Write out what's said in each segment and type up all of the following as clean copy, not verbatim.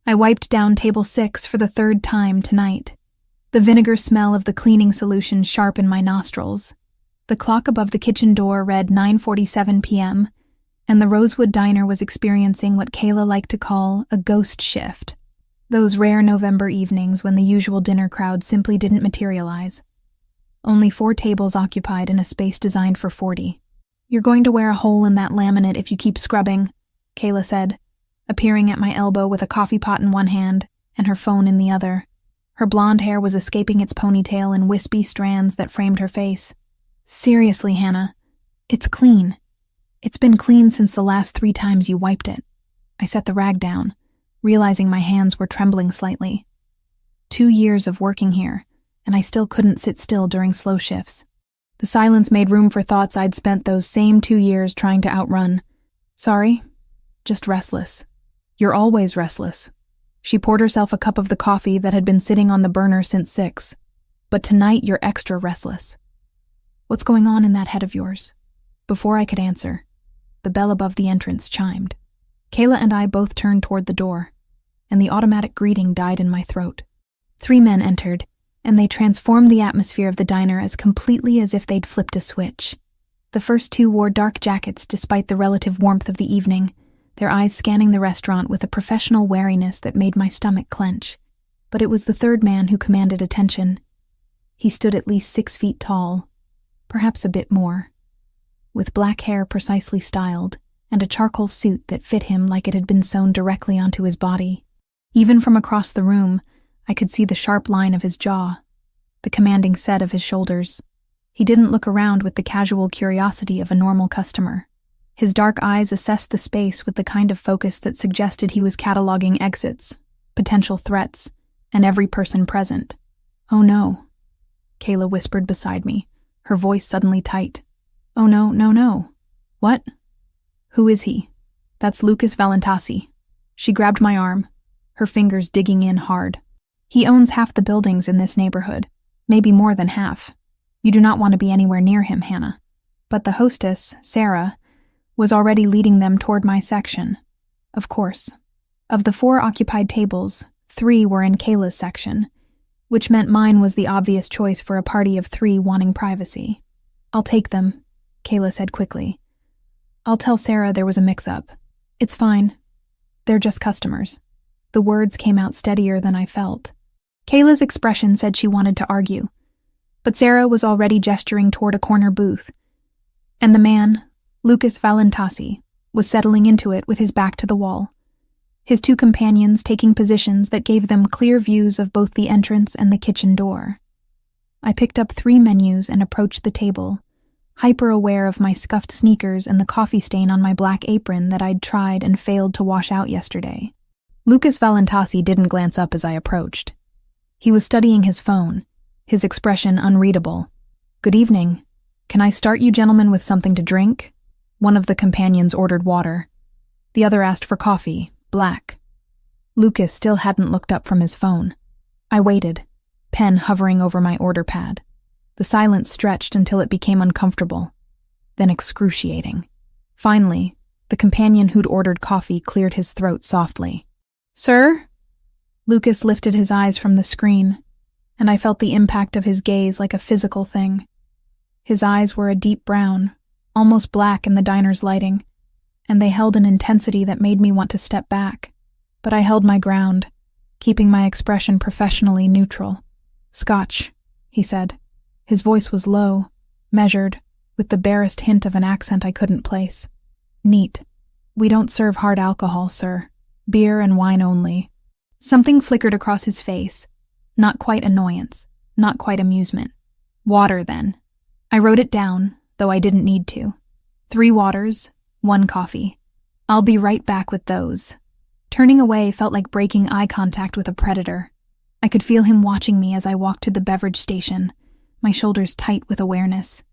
I wiped down table 6 for the 3rd time tonight. The vinegar smell of the cleaning solution sharp in my nostrils. The clock above the kitchen door read 9:47 p.m., and the Rosewood Diner was experiencing what Kayla liked to call a ghost shift. Those rare November evenings when the usual dinner crowd simply didn't materialize. Only 4 tables occupied in a space designed for 40. "You're going to wear a hole in that laminate if you keep scrubbing," Kayla said, appearing at my elbow with a coffee pot in one hand and her phone in the other. Her blonde hair was escaping its ponytail in wispy strands that framed her face. "Seriously, Hannah, it's clean. It's been clean since the last 3 times you wiped it." I set the rag down, realizing my hands were trembling slightly. 2 years of working here, and I still couldn't sit still during slow shifts. The silence made room for thoughts I'd spent those same 2 years trying to outrun. "Sorry, just restless." "You're always restless." She poured herself a cup of the coffee that had been sitting on the burner since 6. "But tonight you're extra restless. What's going on in that head of yours?" Before I could answer, the bell above the entrance chimed. Kayla and I both turned toward the door, and the automatic greeting died in my throat. 3 men entered, and they transformed the atmosphere of the diner as completely as if they'd flipped a switch. The first 2 wore dark jackets despite the relative warmth of the evening, their eyes scanning the restaurant with a professional wariness that made my stomach clench. But it was the 3rd man who commanded attention. He stood at least 6 feet tall, perhaps a bit more, with black hair precisely styled, and a charcoal suit that fit him like it had been sewn directly onto his body. Even from across the room, I could see the sharp line of his jaw, the commanding set of his shoulders. He didn't look around with the casual curiosity of a normal customer. His dark eyes assessed the space with the kind of focus that suggested he was cataloging exits, potential threats, and every person present. "Oh no," Kayla whispered beside me, her voice suddenly tight. "Oh no, no, no." "What?" "Who is he?" "That's Lucas Valentasi." She grabbed my arm, her fingers digging in hard. "He owns half the buildings in this neighborhood, maybe more than half. You do not want to be anywhere near him, Hannah." But the hostess, Sarah, was already leading them toward my section. Of course. Of the 4 occupied tables, 3 were in Kayla's section, which meant mine was the obvious choice for a party of 3 wanting privacy. "I'll take them," Kayla said quickly. "I'll tell Sarah there was a mix-up. It's fine. They're just customers." The words came out steadier than I felt. Kayla's expression said she wanted to argue, but Sarah was already gesturing toward a corner booth, and the man, Lucas Valentasi, was settling into it with his back to the wall, his 2 companions taking positions that gave them clear views of both the entrance and the kitchen door. I picked up 3 menus and approached the table, hyper-aware of my scuffed sneakers and the coffee stain on my black apron that I'd tried and failed to wash out yesterday. Lucas Valentasi didn't glance up as I approached. He was studying his phone, his expression unreadable. "Good evening. Can I start you gentlemen with something to drink?" One of the companions ordered water. The other asked for coffee, black. Lucas still hadn't looked up from his phone. I waited, pen hovering over my order pad. The silence stretched until it became uncomfortable, then excruciating. Finally, the companion who'd ordered coffee cleared his throat softly. "Sir?" Lucas lifted his eyes from the screen, and I felt the impact of his gaze like a physical thing. His eyes were a deep brown, almost black in the diner's lighting, and they held an intensity that made me want to step back. But I held my ground, keeping my expression professionally neutral. "Scotch," he said. His voice was low, measured, with the barest hint of an accent I couldn't place. "Neat. We don't serve hard alcohol, sir. Beer and wine only." Something flickered across his face. Not quite annoyance, not quite amusement. "Water, then." I wrote it down, though I didn't need to. 3 waters, 1 coffee. "I'll be right back with those." Turning away felt like breaking eye contact with a predator. I could feel him watching me as I walked to the beverage station, my shoulders tight with awareness.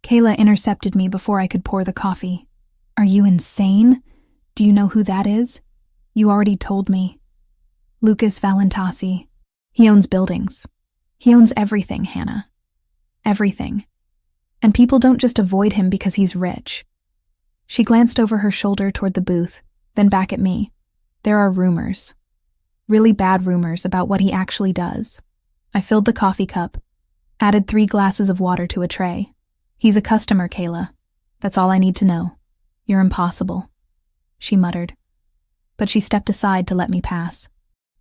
Kayla intercepted me before I could pour the coffee. "Are you insane? Do you know who that is?" "You already told me." "Lucas Valentasi. He owns buildings. He owns everything, Hannah. Everything. And people don't just avoid him because he's rich." She glanced over her shoulder toward the booth, then back at me. "There are rumors." Really bad rumors about what he actually does. I filled the coffee cup, added 3 glasses of water to a tray. He's a customer, Kayla. That's all I need to know. You're impossible, she muttered. But she stepped aside to let me pass.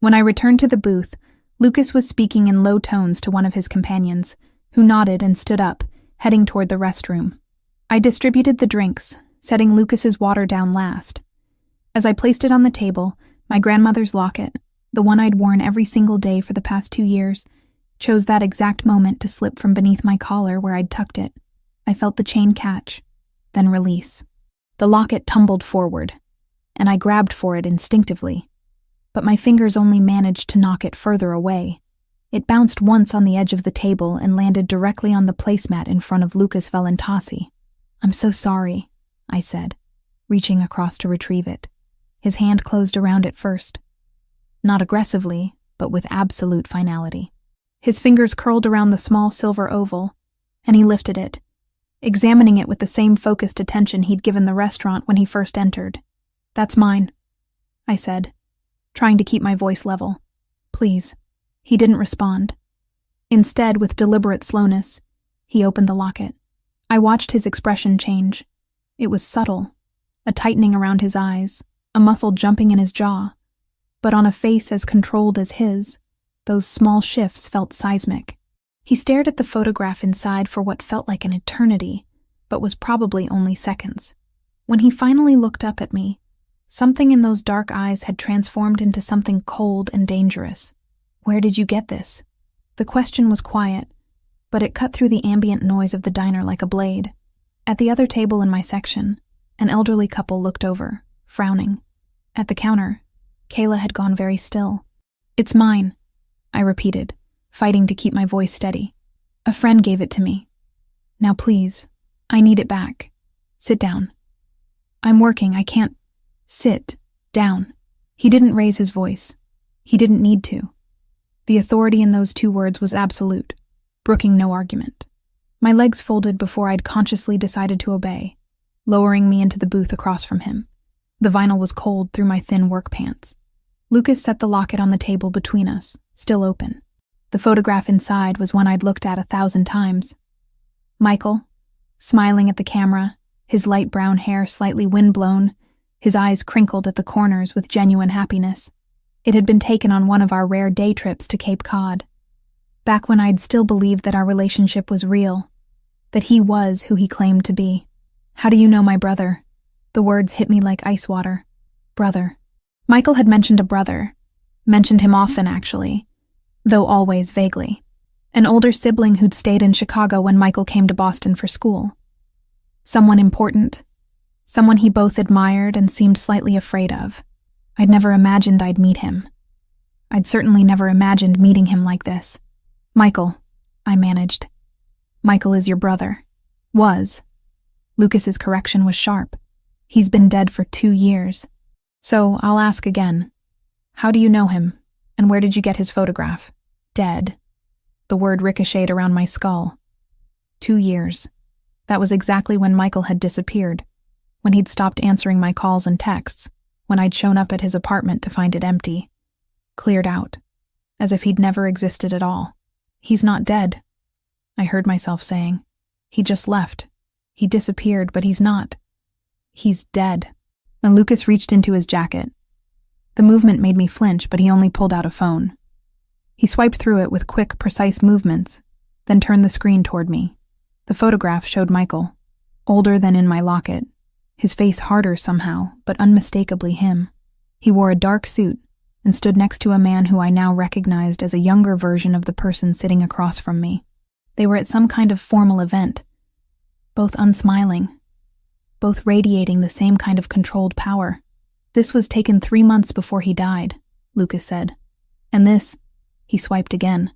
When I returned to the booth, Lucas was speaking in low tones to one of his companions, who nodded and stood up, heading toward the restroom. I distributed the drinks, setting Lucas's water down last. As I placed it on the table, my grandmother's locket, the one I'd worn every single day for the past 2 years, chose that exact moment to slip from beneath my collar where I'd tucked it. I felt the chain catch, then release. The locket tumbled forward, and I grabbed for it instinctively. But my fingers only managed to knock it further away. It bounced once on the edge of the table and landed directly on the placemat in front of Lucas Valentasi. "I'm so sorry," I said, reaching across to retrieve it. His hand closed around it first. Not aggressively, but with absolute finality. His fingers curled around the small silver oval, and he lifted it, examining it with the same focused attention he'd given the restaurant when he first entered. "That's mine," I said, trying to keep my voice level. "Please." He didn't respond. Instead, with deliberate slowness, he opened the locket. I watched his expression change. It was subtle, a tightening around his eyes, a muscle jumping in his jaw. But on a face as controlled as his, those small shifts felt seismic. He stared at the photograph inside for what felt like an eternity, but was probably only seconds. When he finally looked up at me, something in those dark eyes had transformed into something cold and dangerous. "Where did you get this?" The question was quiet, but it cut through the ambient noise of the diner like a blade. At the other table in my section, an elderly couple looked over, frowning. At the counter, Kayla had gone very still. "It's mine," I repeated, fighting to keep my voice steady. "A friend gave it to me. Now please, I need it back. Sit down." "I'm working, I can't." "Sit down." He didn't raise his voice. He didn't need to. The authority in those 2 words was absolute, brooking no argument. My legs folded before I'd consciously decided to obey, lowering me into the booth across from him. The vinyl was cold through my thin work pants. Lucas set the locket on the table between us, still open. The photograph inside was one I'd looked at 1,000 times. Michael, smiling at the camera, his light brown hair slightly windblown, his eyes crinkled at the corners with genuine happiness. It had been taken on one of our rare day trips to Cape Cod. Back when I'd still believed that our relationship was real, that he was who he claimed to be. "How do you know my brother?" The words hit me like ice water. Brother. Michael had mentioned a brother. Mentioned him often, actually, though always vaguely. An older sibling who'd stayed in Chicago when Michael came to Boston for school. Someone important. Someone he both admired and seemed slightly afraid of. I'd never imagined I'd meet him. I'd certainly never imagined meeting him like this. "Michael," I managed. "Michael is your brother." Was. Lucas's correction was sharp. He's been dead for 2 years. So I'll ask again. How do you know him, and where did you get his photograph? Dead. The word ricocheted around my skull. 2 years. That was exactly when Michael had disappeared, when he'd stopped answering my calls and texts, when I'd shown up at his apartment to find it empty. Cleared out, as if he'd never existed at all. "He's not dead," I heard myself saying. "He just left. He disappeared, but he's not. He's dead." And Lucas reached into his jacket. The movement made me flinch, but he only pulled out a phone. He swiped through it with quick, precise movements, then turned the screen toward me. The photograph showed Michael, older than in my locket, his face harder somehow, but unmistakably him. He wore a dark suit and stood next to a man who I now recognized as a younger version of the person sitting across from me. They were at some kind of formal event, both unsmiling, both radiating the same kind of controlled power. "This was taken 3 months before he died," Lucas said. "And this," he swiped again.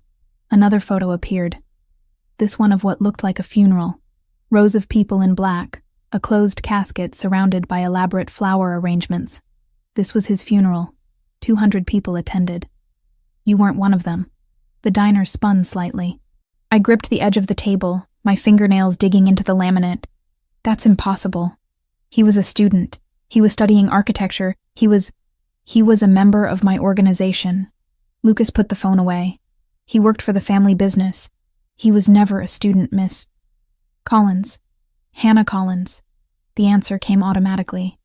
Another photo appeared. This one of what looked like a funeral. Rows of people in black, a closed casket surrounded by elaborate flower arrangements. This was his funeral. 200 people attended. You weren't one of them. The diner spun slightly. I gripped the edge of the table, my fingernails digging into the laminate. "That's impossible. He was a student. He was studying architecture. He was a member of my organization. Lucas put the phone away. He worked for the family business. He was never a student, Miss Collins. Hannah Collins. The answer came automatically.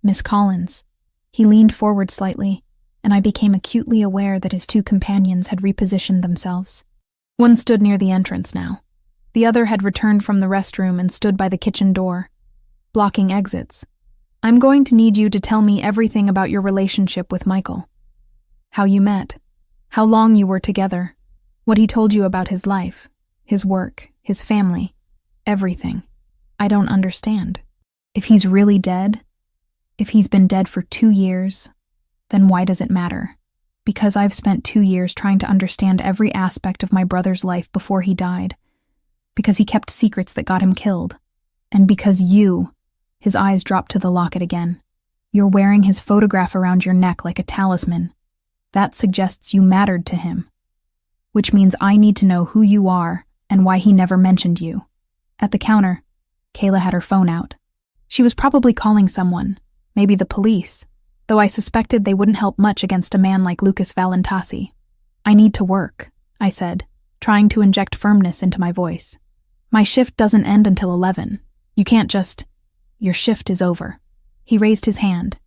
Miss Collins. He leaned forward slightly, and I became acutely aware that his two companions had repositioned themselves. One stood near the entrance now. The other had returned from the restroom and stood by the kitchen door, blocking exits. I'm going to need you to tell me everything about your relationship with Michael. How you met, how long you were together, what he told you about his life, his work, his family, everything. I don't understand. If he's really dead, if he's been dead for 2 years, then why does it matter? Because I've spent 2 years trying to understand every aspect of my brother's life before he died. Because he kept secrets that got him killed. And because you, his eyes dropped to the locket again, you're wearing his photograph around your neck like a talisman. That suggests you mattered to him. Which means I need to know who you are and why he never mentioned you. At the counter, Kayla had her phone out. She was probably calling someone, maybe the police, though I suspected they wouldn't help much against a man like Lucas Valentasi. I need to work, I said, trying to inject firmness into my voice. My shift doesn't end until 11. You can't just... Your shift is over. He raised his hand,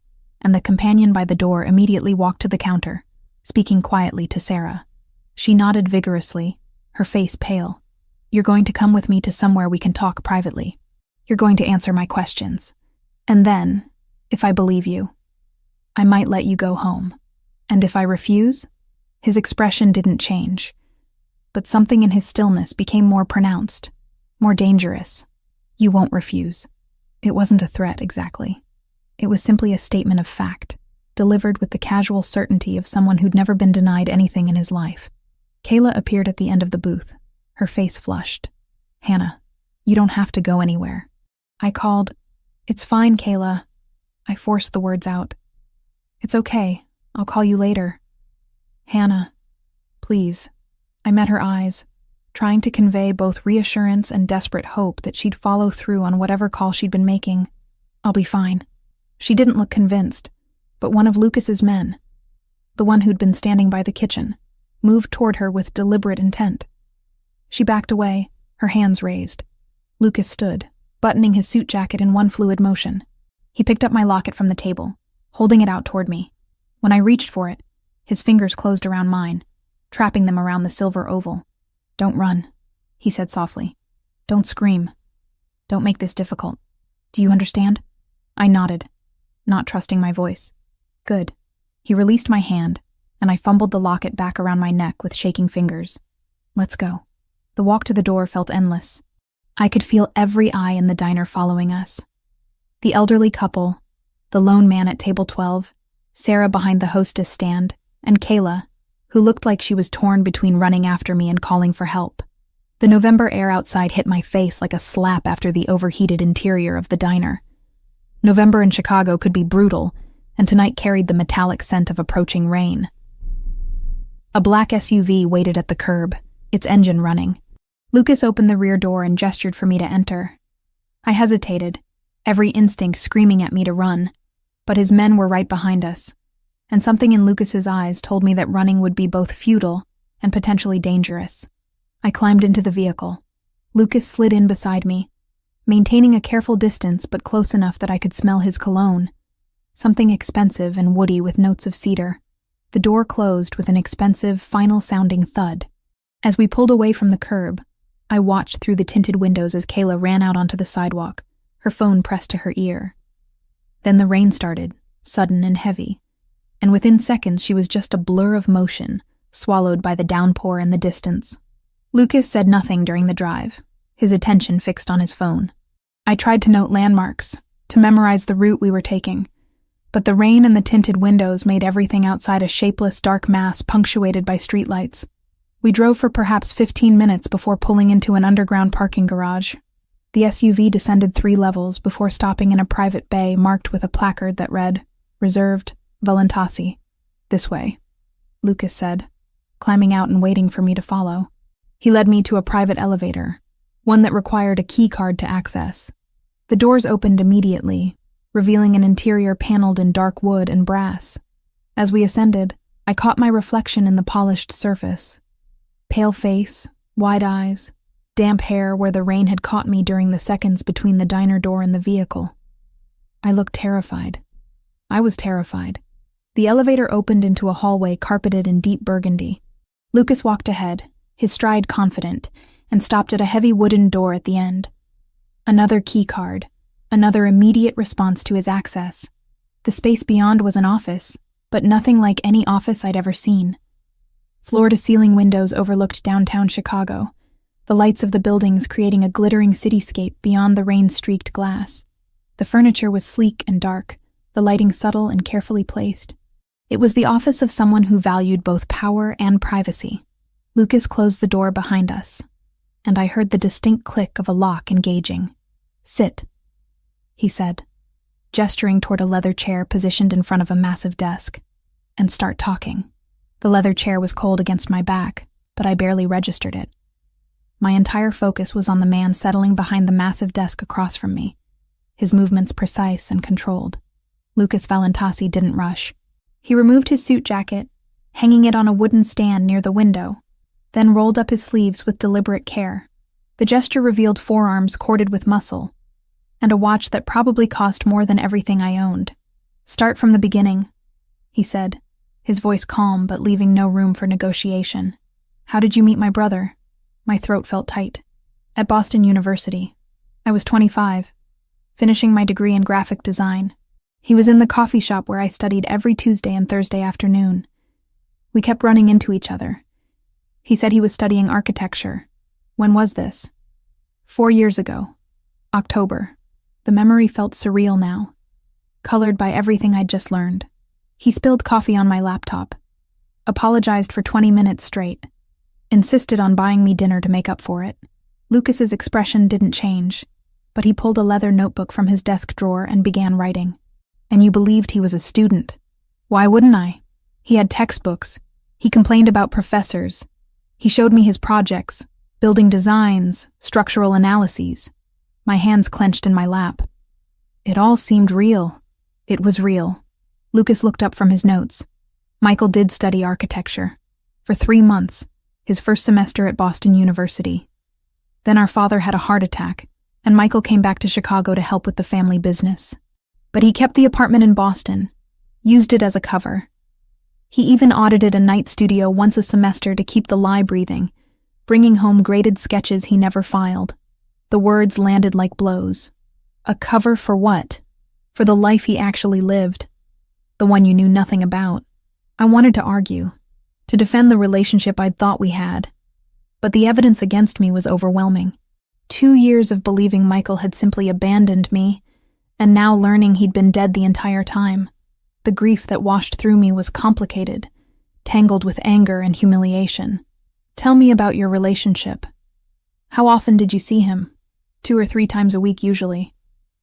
and the companion by the door immediately walked to the counter, speaking quietly to Sarah. She nodded vigorously, her face pale. You're going to come with me to somewhere we can talk privately. You're going to answer my questions. And then, if I believe you, I might let you go home. And if I refuse? His expression didn't change, but something in his stillness became more pronounced, more dangerous. You won't refuse. It wasn't a threat, exactly. It was simply a statement of fact, delivered with the casual certainty of someone who'd never been denied anything in his life. Kayla appeared at the end of the booth, her face flushed. Hannah, you don't have to go anywhere. I called. It's fine, Kayla. I forced the words out. It's okay. I'll call you later. Hannah, please. I met her eyes, trying to convey both reassurance and desperate hope that she'd follow through on whatever call she'd been making. I'll be fine. She didn't look convinced, but one of Lucas's men, the one who'd been standing by the kitchen, moved toward her with deliberate intent. She backed away, her hands raised. Lucas stood, buttoning his suit jacket in one fluid motion. He picked up my locket from the table, holding it out toward me. When I reached for it, his fingers closed around mine, trapping them around the silver oval. Don't run, he said softly. Don't scream. Don't make this difficult. Do you understand? I nodded, not trusting my voice. Good. He released my hand, and I fumbled the locket back around my neck with shaking fingers. Let's go. The walk to the door felt endless. I could feel every eye in the diner following us. The elderly couple, the lone man at table 12, Sarah behind the hostess stand, and Kayla, who looked like she was torn between running after me and calling for help. The November air outside hit my face like a slap after the overheated interior of the diner. November in Chicago could be brutal, and tonight carried the metallic scent of approaching rain. A black SUV waited at the curb, its engine running. Lucas opened the rear door and gestured for me to enter. I hesitated, every instinct screaming at me to run, but his men were right behind us, and something in Lucas's eyes told me that running would be both futile and potentially dangerous. I climbed into the vehicle. Lucas slid in beside me, maintaining a careful distance but close enough that I could smell his cologne, something expensive and woody with notes of cedar. The door closed with an expensive, final-sounding thud. As we pulled away from the curb, I watched through the tinted windows as Kayla ran out onto the sidewalk, her phone pressed to her ear. Then the rain started, sudden and heavy, and within seconds she was just a blur of motion, swallowed by the downpour in the distance. Lucas said nothing during the drive, his attention fixed on his phone. I tried to note landmarks, to memorize the route we were taking, but the rain and the tinted windows made everything outside a shapeless dark mass punctuated by streetlights. We drove for perhaps 15 minutes before pulling into an underground parking garage. The SUV descended 3 levels before stopping in a private bay marked with a placard that read, "Reserved, Valentasi." "This way," Lucas said, climbing out and waiting for me to follow. He led me to a private elevator, one that required a key card to access. The doors opened immediately, revealing an interior paneled in dark wood and brass. As we ascended, I caught my reflection in the polished surface. Pale face, wide eyes, damp hair where the rain had caught me during the seconds between the diner door and the vehicle. I looked terrified. I was terrified. The elevator opened into a hallway carpeted in deep burgundy. Lucas walked ahead, his stride confident, and stopped at a heavy wooden door at the end. Another key card, another immediate response to his access. The space beyond was an office, but nothing like any office I'd ever seen. Floor-to-ceiling windows overlooked downtown Chicago, the lights of the buildings creating a glittering cityscape beyond the rain-streaked glass. The furniture was sleek and dark, the lighting subtle and carefully placed. It was the office of someone who valued both power and privacy. Lucas closed the door behind us, and I heard the distinct click of a lock engaging. "Sit," he said, gesturing toward a leather chair positioned in front of a massive desk, "and start talking." The leather chair was cold against my back, but I barely registered it. My entire focus was on the man settling behind the massive desk across from me, his movements precise and controlled. Lucas Valentasi didn't rush. He removed his suit jacket, hanging it on a wooden stand near the window, then rolled up his sleeves with deliberate care. The gesture revealed forearms corded with muscle, and a watch that probably cost more than everything I owned. "Start from the beginning," he said, his voice calm but leaving no room for negotiation. "How did you meet my brother?" My throat felt tight. "At Boston University. I was 25, finishing my degree in graphic design. He was in the coffee shop where I studied every Tuesday and Thursday afternoon. We kept running into each other. He said he was studying architecture. When was this? 4 years ago. October. The memory felt surreal now, colored by everything I'd just learned. He spilled coffee on my laptop, apologized for 20 minutes straight, insisted on buying me dinner to make up for it. Lucas's expression didn't change, but he pulled a leather notebook from his desk drawer and began writing. "And you believed he was a student. Why wouldn't I? He had textbooks. He complained about professors. He showed me his projects, building designs, structural analyses." My hands clenched in my lap. It all seemed real. It was real. Lucas looked up from his notes. Michael did study architecture. For 3 months, his first semester at Boston University. Then our father had a heart attack, and Michael came back to Chicago to help with the family business. But he kept the apartment in Boston, used it as a cover. He even audited a night studio once a semester to keep the lie breathing, bringing home graded sketches he never filed. The words landed like blows. A cover for what? For the life he actually lived. The one you knew nothing about. I wanted to argue, to defend the relationship I'd thought we had. But the evidence against me was overwhelming. 2 years of believing Michael had simply abandoned me, and now learning he'd been dead the entire time. The grief that washed through me was complicated, tangled with anger and humiliation. "Tell me about your relationship. How often did you see him?" 2 or 3 times a week usually.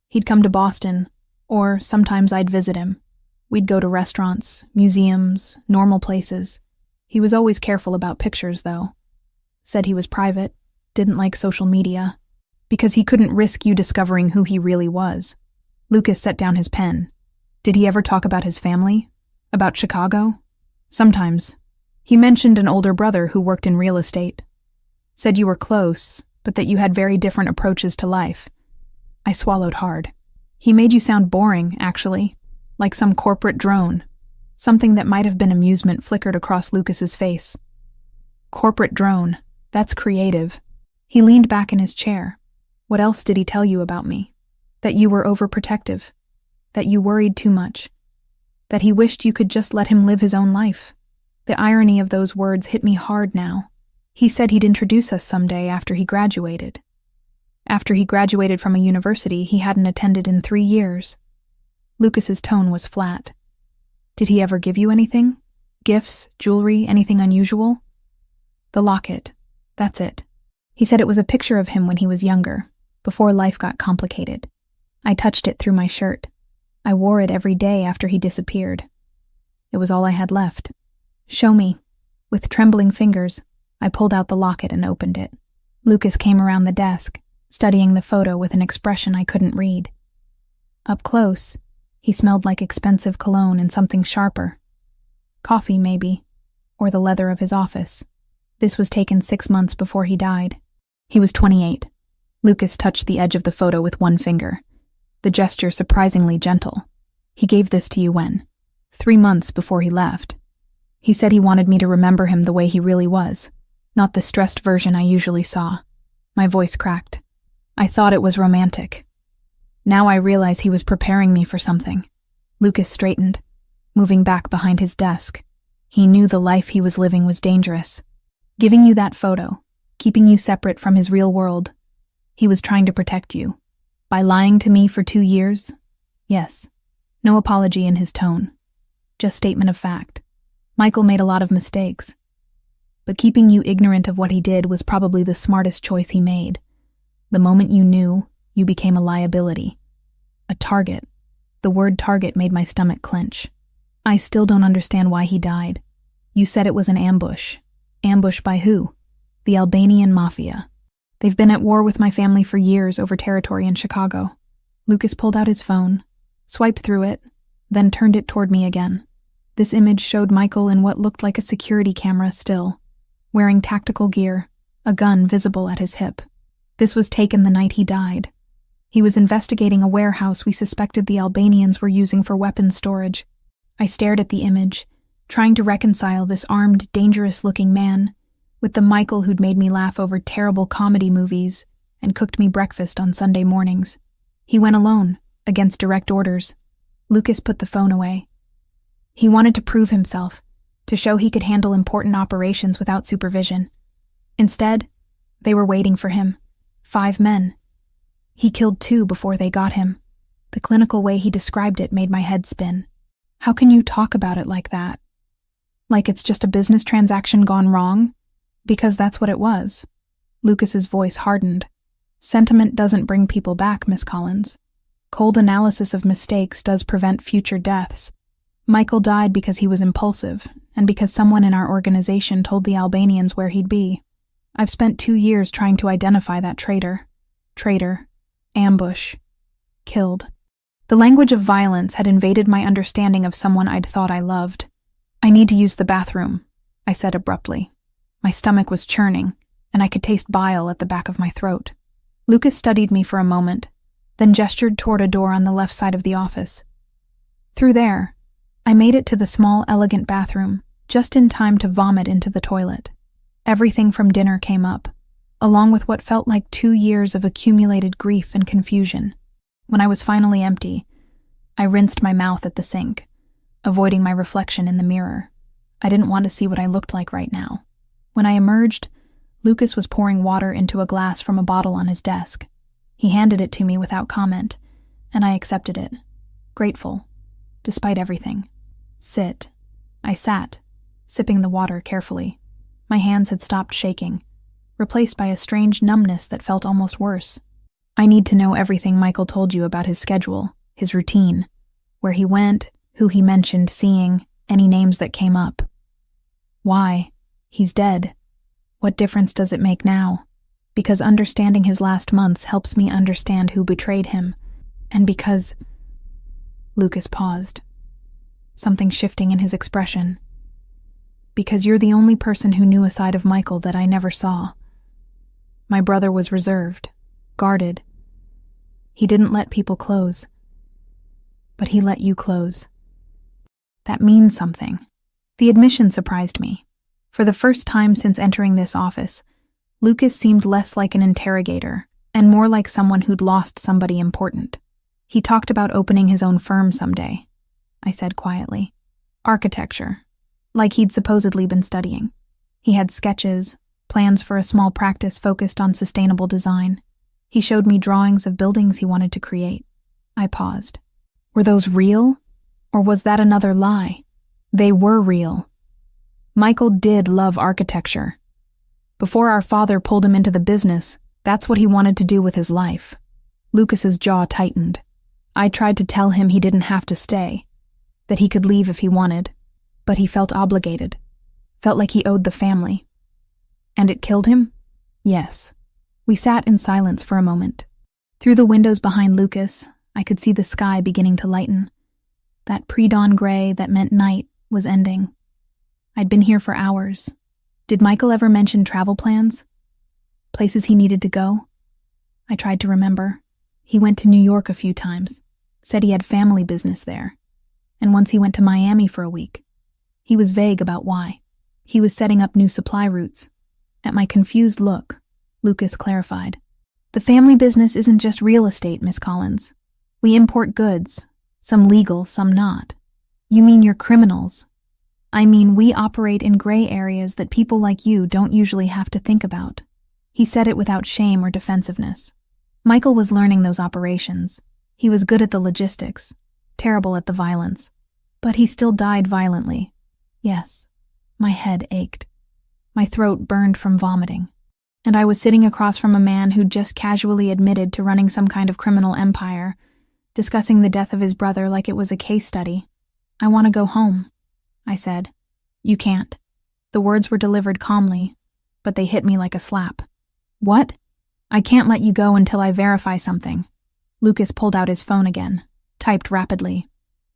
He'd come to Boston, or sometimes I'd visit him. We'd go to restaurants, museums, normal places. He was always careful about pictures, though. Said he was private, didn't like social media, because he couldn't risk you discovering who he really was. Lucas set down his pen. "Did he ever talk about his family? About Chicago?" "Sometimes. He mentioned an older brother who worked in real estate. Said you were close, but that you had very different approaches to life." I swallowed hard. "He made you sound boring, actually, like some corporate drone." Something that might have been amusement flickered across Lucas's face. "Corporate drone. That's creative." He leaned back in his chair. "What else did he tell you about me? That you were overprotective. That you worried too much. That he wished you could just let him live his own life." The irony of those words hit me hard now. He said he'd introduce us someday after he graduated. After he graduated from a university he hadn't attended in 3 years. Lucas's tone was flat. "Did he ever give you anything? Gifts, jewelry, anything unusual?" "The locket. That's it." He said it was a picture of him when he was younger, before life got complicated. I touched it through my shirt. I wore it every day after he disappeared. It was all I had left. "Show me." With trembling fingers, I pulled out the locket and opened it. Lucas came around the desk, studying the photo with an expression I couldn't read. Up close, he smelled like expensive cologne and something sharper. Coffee, maybe. Or the leather of his office. This was taken 6 months before he died. He was 28. Lucas touched the edge of the photo with one finger, the gesture surprisingly gentle. He gave this to you when? 3 months before he left. He said he wanted me to remember him the way he really was, not the stressed version I usually saw. My voice cracked. I thought it was romantic. Now I realize he was preparing me for something. Lucas straightened, moving back behind his desk. He knew the life he was living was dangerous. Giving you that photo, keeping you separate from his real world. He was trying to protect you. By lying to me for 2 years? Yes. No apology in his tone. Just statement of fact. Michael made a lot of mistakes. But keeping you ignorant of what he did was probably the smartest choice he made. The moment you knew, you became a liability. A target. The word target made my stomach clench. I still don't understand why he died. You said it was an ambush. Ambush by who? The Albanian Mafia. They've been at war with my family for years over territory in Chicago. Lucas pulled out his phone, swiped through it, then turned it toward me again. This image showed Michael in what looked like a security camera still, wearing tactical gear, a gun visible at his hip. This was taken the night he died. He was investigating a warehouse we suspected the Albanians were using for weapons storage. I stared at the image, trying to reconcile this armed, dangerous-looking man with the Michael who'd made me laugh over terrible comedy movies and cooked me breakfast on Sunday mornings. He went alone, against direct orders. Lucas put the phone away. He wanted to prove himself, to show he could handle important operations without supervision. Instead, they were waiting for him. 5 men. He killed 2 before they got him. The clinical way he described it made my head spin. How can you talk about it like that? Like it's just a business transaction gone wrong? Because that's what it was. Lucas's voice hardened. Sentiment doesn't bring people back, Miss Collins. Cold analysis of mistakes does prevent future deaths. Michael died because he was impulsive, and because someone in our organization told the Albanians where he'd be. I've spent 2 years trying to identify that traitor. Traitor. Ambush. Killed. The language of violence had invaded my understanding of someone I'd thought I loved. I need to use the bathroom, I said abruptly. My stomach was churning, and I could taste bile at the back of my throat. Lucas studied me for a moment, then gestured toward a door on the left side of the office. Through there, I made it to the small, elegant bathroom, just in time to vomit into the toilet. Everything from dinner came up, along with what felt like 2 years of accumulated grief and confusion. When I was finally empty, I rinsed my mouth at the sink, avoiding my reflection in the mirror. I didn't want to see what I looked like right now. When I emerged, Lucas was pouring water into a glass from a bottle on his desk. He handed it to me without comment, and I accepted it, grateful, despite everything. Sit. I sat, sipping the water carefully. My hands had stopped shaking, replaced by a strange numbness that felt almost worse. I need to know everything Michael told you about his schedule, his routine, where he went, who he mentioned seeing, any names that came up. Why? He's dead. What difference does it make now? Because understanding his last months helps me understand who betrayed him, and because... Lucas paused, something shifting in his expression. Because you're the only person who knew a side of Michael that I never saw. My brother was reserved, guarded. He didn't let people close. But he let you close. That means something. The admission surprised me. For the first time since entering this office, Lucas seemed less like an interrogator and more like someone who'd lost somebody important. He talked about opening his own firm someday, I said quietly. Architecture, like he'd supposedly been studying. He had sketches, plans for a small practice focused on sustainable design. He showed me drawings of buildings he wanted to create. I paused. Were those real? Or was that another lie? They were real. Michael did love architecture. Before our father pulled him into the business, that's what he wanted to do with his life. Lucas's jaw tightened. I tried to tell him he didn't have to stay, that he could leave if he wanted, but he felt obligated, felt like he owed the family. And it killed him? Yes. We sat in silence for a moment. Through the windows behind Lucas, I could see the sky beginning to lighten. That pre-dawn gray that meant night was ending. I'd been here for hours. Did Michael ever mention travel plans? Places he needed to go? I tried to remember. He went to New York a few times, said he had family business there, and once he went to Miami for a week. He was vague about why. He was setting up new supply routes. At my confused look, Lucas clarified. The family business isn't just real estate, Miss Collins. We import goods, some legal, some not. You mean you're criminals? I mean, we operate in gray areas that people like you don't usually have to think about. He said it without shame or defensiveness. Michael was learning those operations. He was good at the logistics, terrible at the violence. But he still died violently. Yes, my head ached. My throat burned from vomiting. And I was sitting across from a man who'd just casually admitted to running some kind of criminal empire, discussing the death of his brother like it was a case study. I want to go home, I said. You can't. The words were delivered calmly, but they hit me like a slap. What? I can't let you go until I verify something. Lucas pulled out his phone again, typed rapidly.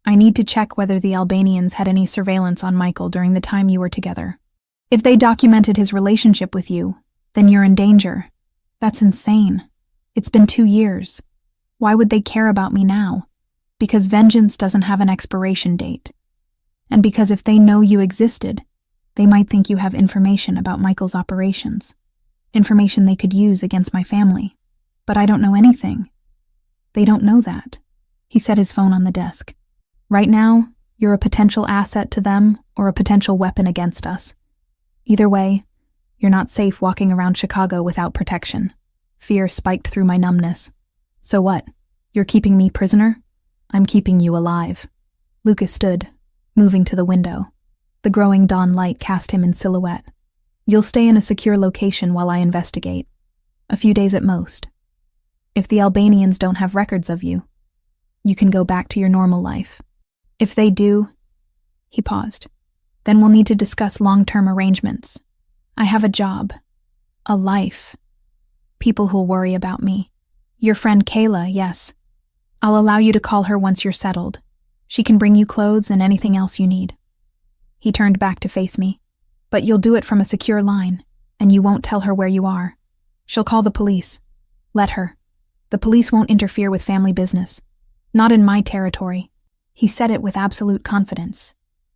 I need to check whether the Albanians had any surveillance on Michael during the time you were together. If they documented his relationship with you, then you're in danger. That's insane. It's been 2 years. Why would they care about me now? Because vengeance doesn't have an expiration date. And because if they know you existed, they might think you have information about Michael's operations. Information they could use against my family. But I don't know anything. They don't know that. He set his phone on the desk. Right now, you're a potential asset to them or a potential weapon against us. Either way, you're not safe walking around Chicago without protection. Fear spiked through my numbness. So what? You're keeping me prisoner? I'm keeping you alive. Lucas stood, moving to the window. The growing dawn light cast him in silhouette. You'll stay in a secure location while I investigate. A few days at most. If the Albanians don't have records of you, you can go back to your normal life. If they do, he paused, then we'll need to discuss long-term arrangements. I have a job, a life, people who'll worry about me. Your friend Kayla, yes. I'll allow you to call her once you're settled. She can bring you clothes and anything else you need. He turned back to face me. But you'll do it from a secure line, and you won't tell her where you are. She'll call the police. Let her. The police won't interfere with family business. Not in my territory. He said it with absolute confidence,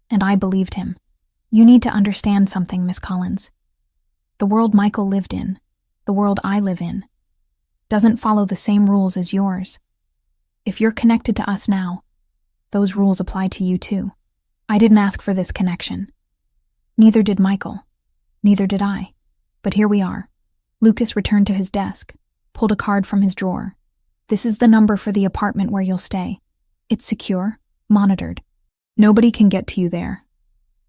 and I believed him. You need to understand something, Miss Collins. The world Michael lived in, the world I live in, doesn't follow the same rules as yours. If you're connected to us now, those rules apply to you too. I didn't ask for this connection. Neither did Michael. Neither did I. But here we are. Lucas returned to his desk, pulled a card from his drawer. This is the number for the apartment where you'll stay. It's secure, monitored. Nobody can get to you there.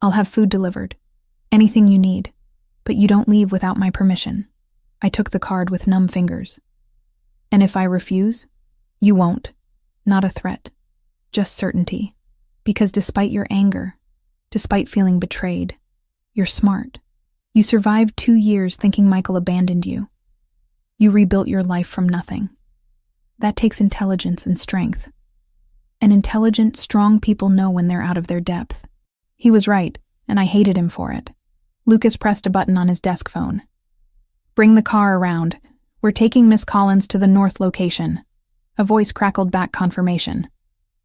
I'll have food delivered. Anything you need. But you don't leave without my permission. I took the card with numb fingers. And if I refuse, you won't. Not a threat. Just certainty. Because despite your anger, despite feeling betrayed, you're smart. You survived 2 years thinking Michael abandoned you. You rebuilt your life from nothing. That takes intelligence and strength. And intelligent, strong people know when they're out of their depth. He was right, and I hated him for it. Lucas pressed a button on his desk phone. Bring the car around. We're taking Miss Collins to the north location. A voice crackled back confirmation.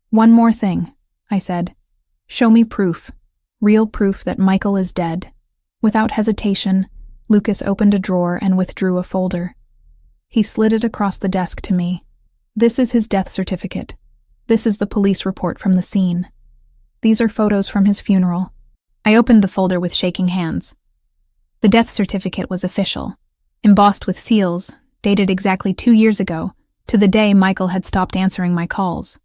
One more thing, I said. Show me proof. Real proof that Michael is dead. Without hesitation, Lucas opened a drawer and withdrew a folder. He slid it across the desk to me. This is his death certificate. This is the police report from the scene. These are photos from his funeral. I opened the folder with shaking hands. The death certificate was official, embossed with seals, dated exactly 2 years ago, to the day Michael had stopped answering my calls.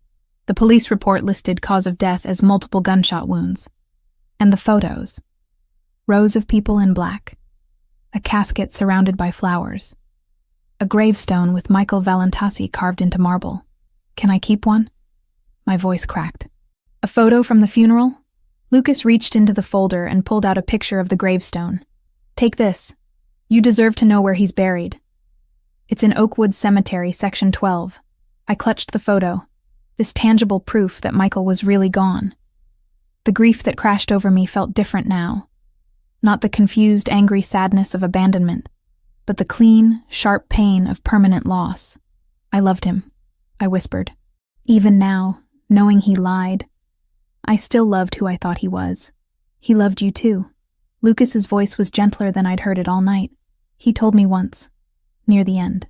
The police report listed cause of death as multiple gunshot wounds. And the photos. Rows of people in black. A casket surrounded by flowers. A gravestone with Michael Valentasi carved into marble. Can I keep one? My voice cracked. A photo from the funeral? Lucas reached into the folder and pulled out a picture of the gravestone. Take this. You deserve to know where he's buried. It's in Oakwood Cemetery, Section 12. I clutched the photo. This tangible proof that Michael was really gone. The grief that crashed over me felt different now, Not the confused, angry sadness of abandonment, but the clean, sharp pain of permanent loss. I loved him, I whispered. Even now, knowing he lied, I still loved who I thought he was. He loved you too. Lucas's voice was gentler than I'd heard it all night. He told me once, near the end,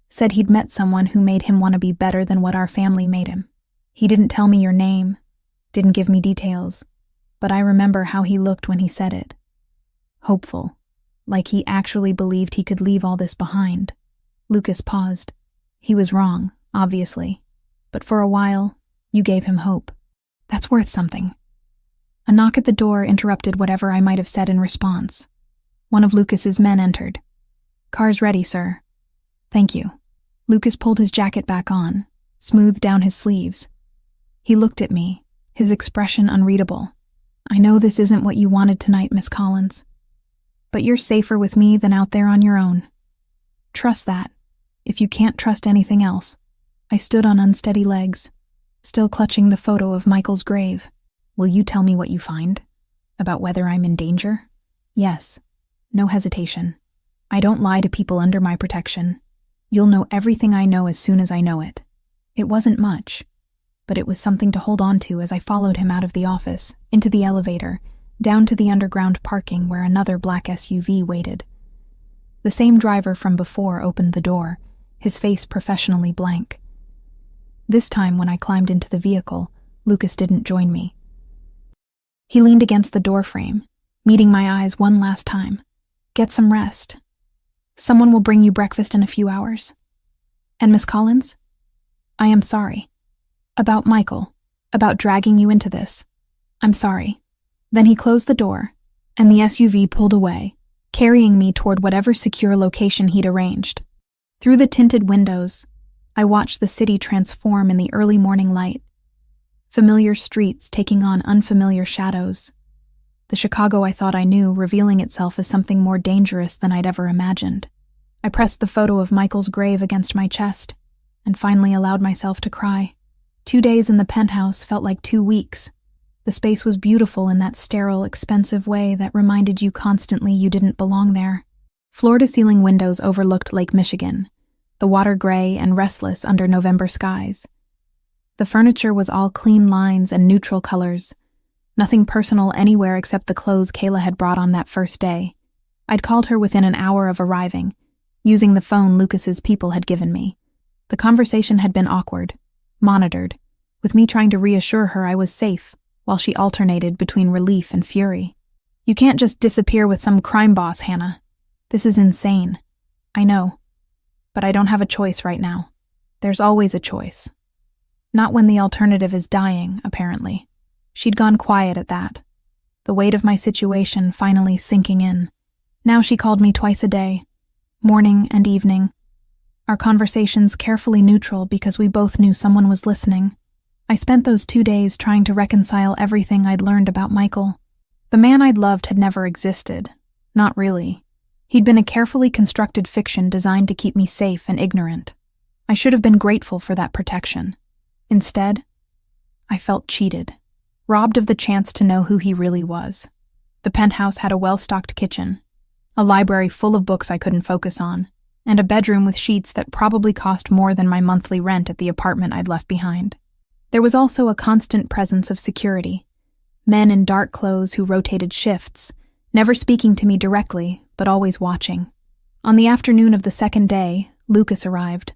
said he'd met someone who made him want to be better than what our family made him. He didn't tell me your name, didn't give me details, but I remember how he looked when he said it. Hopeful, like he actually believed he could leave all this behind. Lucas paused. He was wrong, obviously, but for a while, you gave him hope. That's worth something. A knock at the door interrupted whatever I might have said in response. One of Lucas's men entered. "Car's ready, sir." "Thank you." Lucas pulled his jacket back on, smoothed down his sleeves. He looked at me, his expression unreadable. "I know this isn't what you wanted tonight, Miss Collins, but you're safer with me than out there on your own. Trust that, if you can't trust anything else." I stood on unsteady legs, still clutching the photo of Michael's grave. "Will you tell me what you find? About whether I'm in danger?" "Yes." No hesitation. "I don't lie to people under my protection. You'll know everything I know as soon as I know it." It wasn't much, but it was something to hold on to as I followed him out of the office, into the elevator, down to the underground parking where another black SUV waited. The same driver from before opened the door, his face professionally blank. This time, when I climbed into the vehicle, Lucas didn't join me. He leaned against the doorframe, meeting my eyes one last time. "Get some rest. Someone will bring you breakfast in a few hours. And Miss Collins? I am sorry. About Michael, about dragging you into this. I'm sorry." Then he closed the door, and the SUV pulled away, carrying me toward whatever secure location he'd arranged. Through the tinted windows, I watched the city transform in the early morning light. Familiar streets taking on unfamiliar shadows. The Chicago I thought I knew revealing itself as something more dangerous than I'd ever imagined. I pressed the photo of Michael's grave against my chest, and finally allowed myself to cry. 2 days in the penthouse felt like 2 weeks. The space was beautiful in that sterile, expensive way that reminded you constantly you didn't belong there. Floor-to-ceiling windows overlooked Lake Michigan, the water gray and restless under November skies. The furniture was all clean lines and neutral colors, nothing personal anywhere except the clothes Kayla had brought on that first day. I'd called her within an hour of arriving, using the phone Lucas's people had given me. The conversation had been awkward, monitored, with me trying to reassure her I was safe, while she alternated between relief and fury. "You can't just disappear with some crime boss, Hannah. This is insane. I know. But I don't have a choice right now. There's always a choice. Not when the alternative is dying, apparently." She'd gone quiet at that, the weight of my situation finally sinking in. Now she called me twice a day, morning and evening. Our conversations carefully neutral because we both knew someone was listening. I spent those 2 days trying to reconcile everything I'd learned about Michael. The man I'd loved had never existed. Not really. He'd been a carefully constructed fiction designed to keep me safe and ignorant. I should have been grateful for that protection. Instead, I felt cheated, robbed of the chance to know who he really was. The penthouse had a well-stocked kitchen, a library full of books I couldn't focus on, and a bedroom with sheets that probably cost more than my monthly rent at the apartment I'd left behind. There was also a constant presence of security, men in dark clothes who rotated shifts, never speaking to me directly, but always watching. On the afternoon of the second day, Lucas arrived.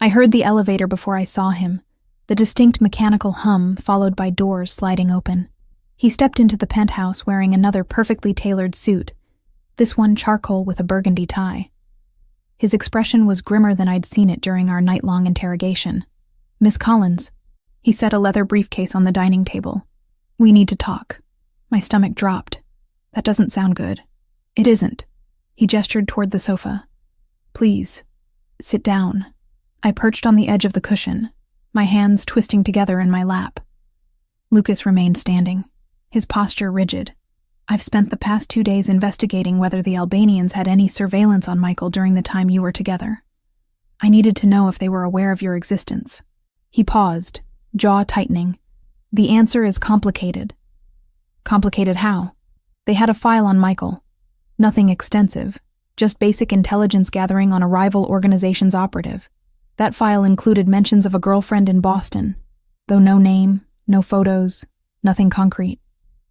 I heard the elevator before I saw him, the distinct mechanical hum followed by doors sliding open. He stepped into the penthouse wearing another perfectly tailored suit, this one charcoal with a burgundy tie. His expression was grimmer than I'd seen it during our night-long interrogation. "Miss Collins," he set a leather briefcase on the dining table. "We need to talk." My stomach dropped. That doesn't sound good. It isn't. He gestured toward the sofa. "Please, sit down." I perched on the edge of the cushion, my hands twisting together in my lap. Lucas remained standing, his posture rigid. "I've spent the past 2 days investigating whether the Albanians had any surveillance on Michael during the time you were together. I needed to know if they were aware of your existence." He paused, jaw tightening. "The answer is complicated." "Complicated how?" "They had a file on Michael. Nothing extensive, just basic intelligence gathering on a rival organization's operative. That file included mentions of a girlfriend in Boston, though no name, no photos, nothing concrete.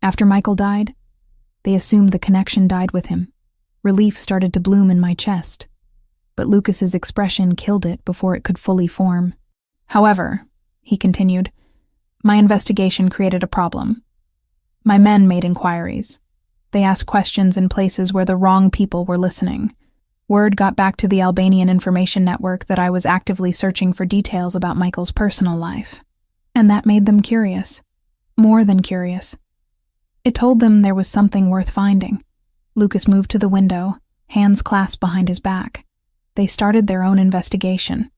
After Michael died, they assumed the connection died with him. Relief started to bloom in my chest, but Lucas's expression killed it before it could fully form. However, he continued, my investigation created a problem. My men made inquiries. They asked questions in places where the wrong people were listening. Word got back to the Albanian information network that I was actively searching for details about Michael's personal life. And that made them curious. More than curious. It told them there was something worth finding. Lucas moved to the window, hands clasped behind his back. They started their own investigation.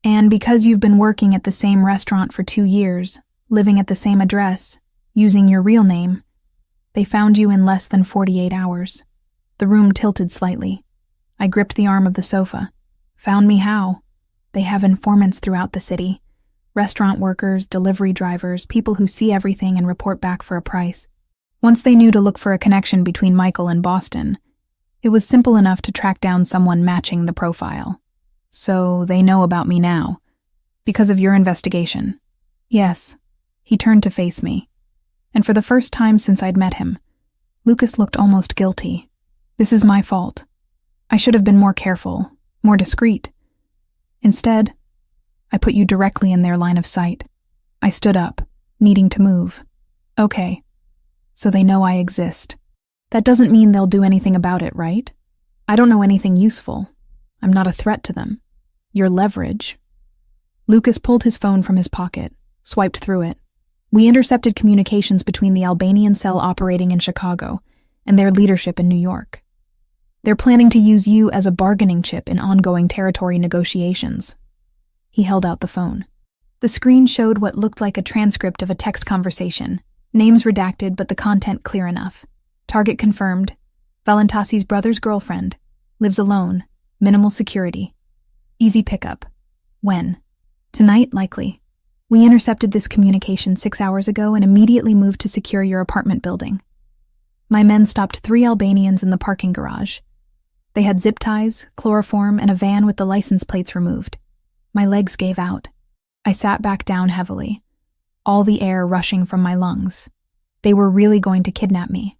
And because you've been working at the same restaurant for 2 years, living at the same address, using your real name, they found you in less than 48 hours. The room tilted slightly. I gripped the arm of the sofa. Found me how? They have informants throughout the city. Restaurant workers, delivery drivers, people who see everything and report back for a price. Once they knew to look for a connection between Michael and Boston, it was simple enough to track down someone matching the profile. So they know about me now. Because of your investigation. Yes. He turned to face me. And for the first time since I'd met him, Lucas looked almost guilty. This is my fault. I should have been more careful, more discreet. Instead, I put you directly in their line of sight. I stood up, needing to move. Okay. So they know I exist. That doesn't mean they'll do anything about it, right? I don't know anything useful. I'm not a threat to them. Your leverage. Lucas pulled his phone from his pocket, swiped through it. We intercepted communications between the Albanian cell operating in Chicago and their leadership in New York. They're planning to use you as a bargaining chip in ongoing territory negotiations. He held out the phone. The screen showed what looked like a transcript of a text conversation. Names redacted, but the content clear enough. Target confirmed. Valentasi's brother's girlfriend. Lives alone. Minimal security. Easy pickup. When? Tonight, likely. We intercepted this communication 6 hours ago and immediately moved to secure your apartment building. My men stopped 3 Albanians in the parking garage. They had zip ties, chloroform, and a van with the license plates removed. My legs gave out. I sat back down heavily, all the air rushing from my lungs. They were really going to kidnap me.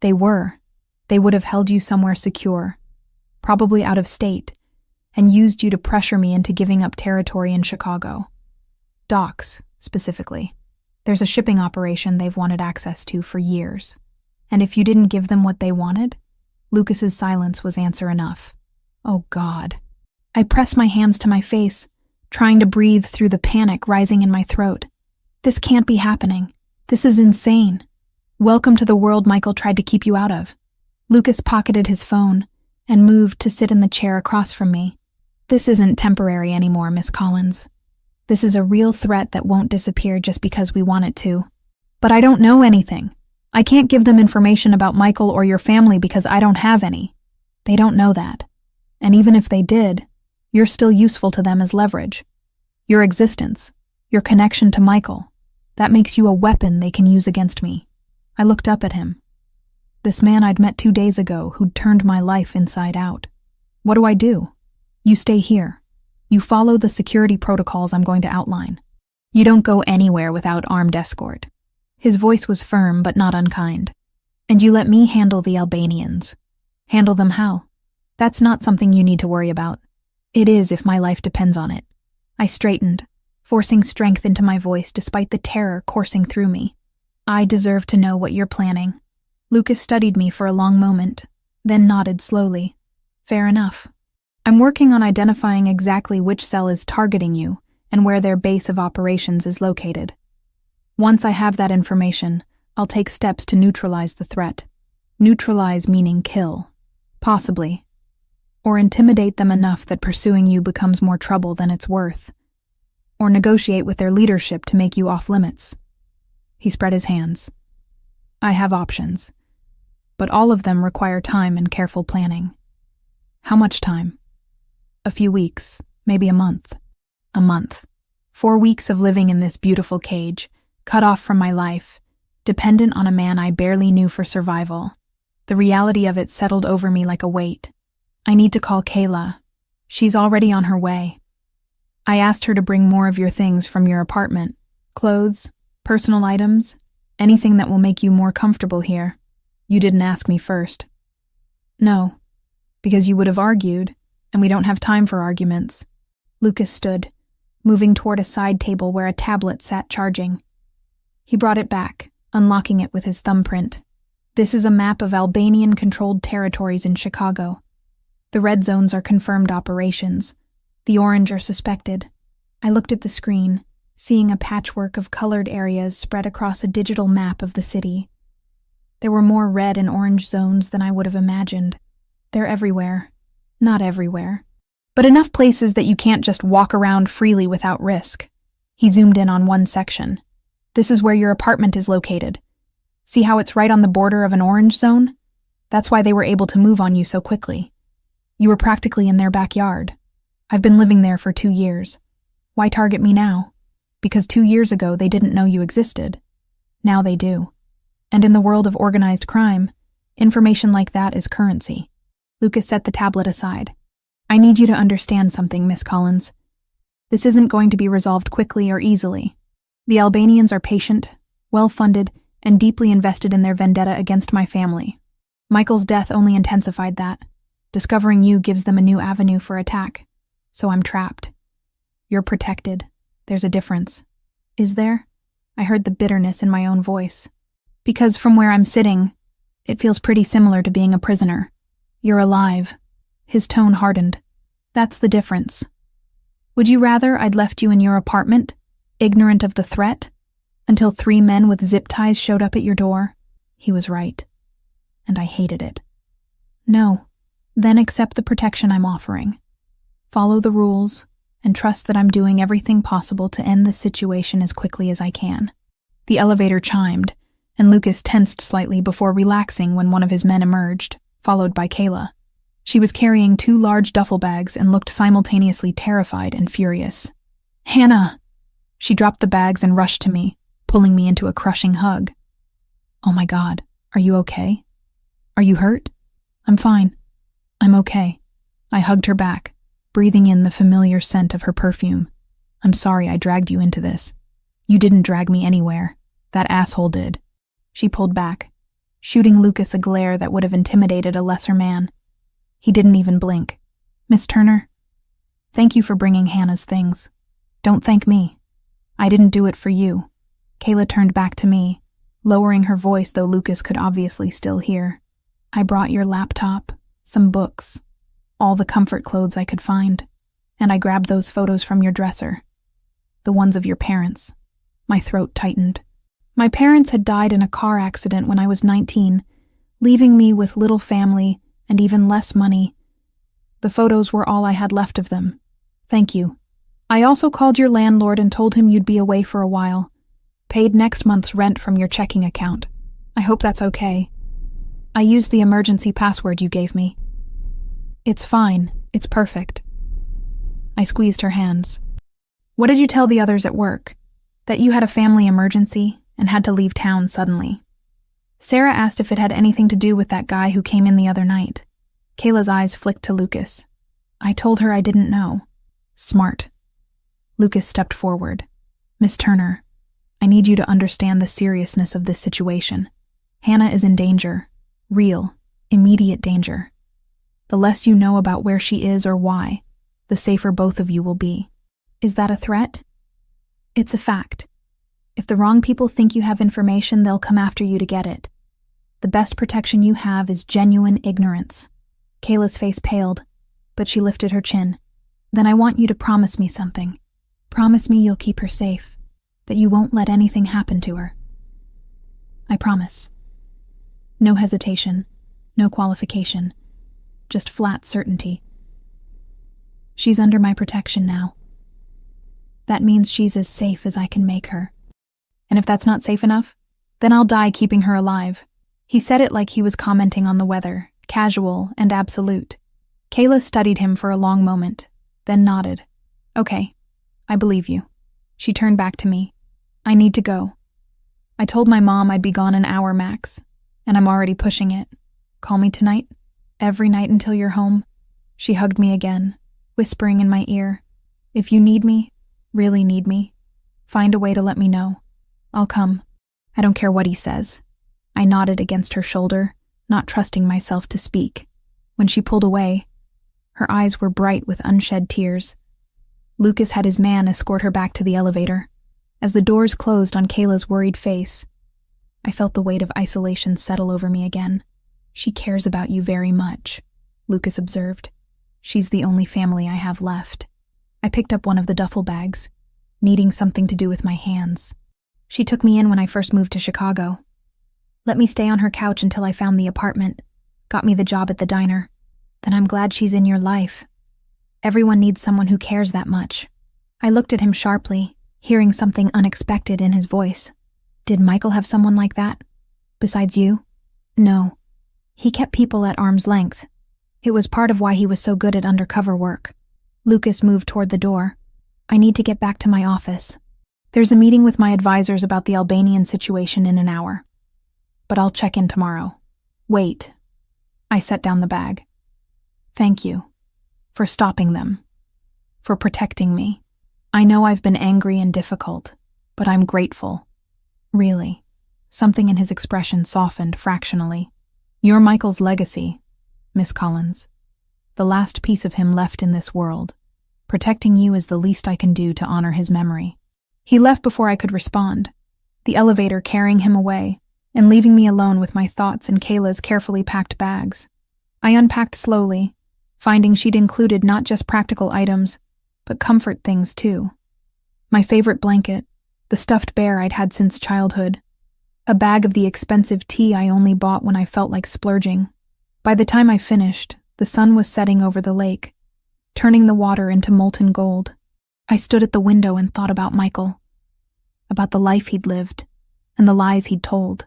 They were. They would have held you somewhere secure, probably out of state, and used you to pressure me into giving up territory in Chicago. Docks, specifically. There's a shipping operation they've wanted access to for years. And if you didn't give them what they wanted, Lucas's silence was answer enough. Oh God. I pressed my hands to my face, trying to breathe through the panic rising in my throat. This can't be happening. This is insane. Welcome to the world Michael tried to keep you out of. Lucas pocketed his phone and moved to sit in the chair across from me. This isn't temporary anymore, Miss Collins. This is a real threat that won't disappear just because we want it to. But I don't know anything. I can't give them information about Michael or your family because I don't have any. They don't know that. And even if they did, you're still useful to them as leverage. Your existence, your connection to Michael, that makes you a weapon they can use against me. I looked up at him. This man I'd met 2 days ago who'd turned my life inside out. What do I do? You stay here. You follow the security protocols I'm going to outline. You don't go anywhere without armed escort. His voice was firm but not unkind. And you let me handle the Albanians. Handle them how? That's not something you need to worry about. It is if my life depends on it. I straightened, forcing strength into my voice despite the terror coursing through me. I deserve to know what you're planning. Lucas studied me for a long moment, then nodded slowly. Fair enough. I'm working on identifying exactly which cell is targeting you and where their base of operations is located. Once I have that information, I'll take steps to neutralize the threat. Neutralize meaning kill. Possibly. Or intimidate them enough that pursuing you becomes more trouble than it's worth. Or negotiate with their leadership to make you off limits. He spread his hands. I have options, but all of them require time and careful planning. How much time? A few weeks, maybe a month. A month. 4 weeks of living in this beautiful cage, cut off from my life, dependent on a man I barely knew for survival. The reality of it settled over me like a weight. I need to call Kayla. She's already on her way. I asked her to bring more of your things from your apartment. Clothes, personal items, anything that will make you more comfortable here. You didn't ask me first. No, because you would have argued, and we don't have time for arguments. Lucas stood, moving toward a side table where a tablet sat charging. He brought it back, unlocking it with his thumbprint. This is a map of Albanian-controlled territories in Chicago. The red zones are confirmed operations. The orange are suspected. I looked at the screen, seeing a patchwork of colored areas spread across a digital map of the city. There were more red and orange zones than I would have imagined. They're everywhere. Not everywhere. But enough places that you can't just walk around freely without risk. He zoomed in on one section. This is where your apartment is located. See how it's right on the border of an orange zone? That's why they were able to move on you so quickly. You were practically in their backyard. I've been living there for 2 years. Why target me now? Because 2 years ago they didn't know you existed. Now they do. And in the world of organized crime, information like that is currency. Lucas set the tablet aside. I need you to understand something, Miss Collins. This isn't going to be resolved quickly or easily. The Albanians are patient, well-funded, and deeply invested in their vendetta against my family. Michael's death only intensified that. Discovering you gives them a new avenue for attack. So I'm trapped. You're protected. There's a difference. Is there? I heard the bitterness in my own voice. Because from where I'm sitting, it feels pretty similar to being a prisoner. You're alive. His tone hardened. That's the difference. Would you rather I'd left you in your apartment, ignorant of the threat, until 3 men with zip ties showed up at your door? He was right. And I hated it. No. Then accept the protection I'm offering. Follow the rules, and trust that I'm doing everything possible to end this situation as quickly as I can. The elevator chimed, and Lucas tensed slightly before relaxing when one of his men emerged, followed by Kayla. She was carrying 2 large duffel bags and looked simultaneously terrified and furious. Hannah! She dropped the bags and rushed to me, pulling me into a crushing hug. Oh my God, are you okay? Are you hurt? I'm fine. I'm okay. I hugged her back, breathing in the familiar scent of her perfume. I'm sorry I dragged you into this. You didn't drag me anywhere. That asshole did. She pulled back, shooting Lucas a glare that would have intimidated a lesser man. He didn't even blink. Miss Turner, thank you for bringing Hannah's things. Don't thank me. I didn't do it for you. Kayla turned back to me, lowering her voice though Lucas could obviously still hear. I brought your laptop, some books, all the comfort clothes I could find, and I grabbed those photos from your dresser. The ones of your parents. My throat tightened. My parents had died in a car accident when I was 19, leaving me with little family and even less money. The photos were all I had left of them. Thank you. I also called your landlord and told him you'd be away for a while. Paid next month's rent from your checking account. I hope that's okay. I used the emergency password you gave me. It's fine. It's perfect. I squeezed her hands. What did you tell the others at work? That you had a family emergency and had to leave town suddenly. Sarah asked if it had anything to do with that guy who came in the other night. Kayla's eyes flicked to Lucas. I told her I didn't know. Smart. Lucas stepped forward. Miss Turner, I need you to understand the seriousness of this situation. Hannah is in danger. Real, immediate danger. The less you know about where she is or why, the safer both of you will be. Is that a threat? It's a fact. If the wrong people think you have information, they'll come after you to get it. The best protection you have is genuine ignorance. Kayla's face paled, but she lifted her chin. Then I want you to promise me something. Promise me you'll keep her safe, that you won't let anything happen to her. I promise. No hesitation, no qualification, just flat certainty. She's under my protection now. That means she's as safe as I can make her. And if that's not safe enough, then I'll die keeping her alive. He said it like he was commenting on the weather, casual and absolute. Kayla studied him for a long moment, then nodded. Okay, I believe you. She turned back to me. I need to go. I told my mom I'd be gone an hour max, and I'm already pushing it. Call me tonight? Every night until you're home?" She hugged me again, whispering in my ear, "If you need me, really need me, find a way to let me know. I'll come. I don't care what he says." I nodded against her shoulder, not trusting myself to speak. When she pulled away, her eyes were bright with unshed tears. Lucas had his man escort her back to the elevator. As the doors closed on Kayla's worried face, I felt the weight of isolation settle over me again. "She cares about you very much," Lucas observed. "She's the only family I have left." I picked up one of the duffel bags, needing something to do with my hands. "She took me in when I first moved to Chicago. Let me stay on her couch until I found the apartment, got me the job at the diner. Then I'm glad she's in your life. Everyone needs someone who cares that much." I looked at him sharply, hearing something unexpected in his voice. "Did Michael have someone like that? Besides you?" "No. He kept people at arm's length. It was part of why he was so good at undercover work." Lucas moved toward the door. "I need to get back to my office. There's a meeting with my advisors about the Albanian situation in an hour. But I'll check in tomorrow." "Wait." I set down the bag. "Thank you. For stopping them. For protecting me. I know I've been angry and difficult, but I'm grateful. Really." Something in his expression softened fractionally. "You're Michael's legacy, Miss Collins. The last piece of him left in this world. Protecting you is the least I can do to honor his memory." He left before I could respond, the elevator carrying him away and leaving me alone with my thoughts in Kayla's carefully packed bags. I unpacked slowly, finding she'd included not just practical items, but comfort things too. My favorite blanket, the stuffed bear I'd had since childhood, a bag of the expensive tea I only bought when I felt like splurging. By the time I finished, the sun was setting over the lake, turning the water into molten gold. I stood at the window and thought about Michael, about the life he'd lived, and the lies he'd told,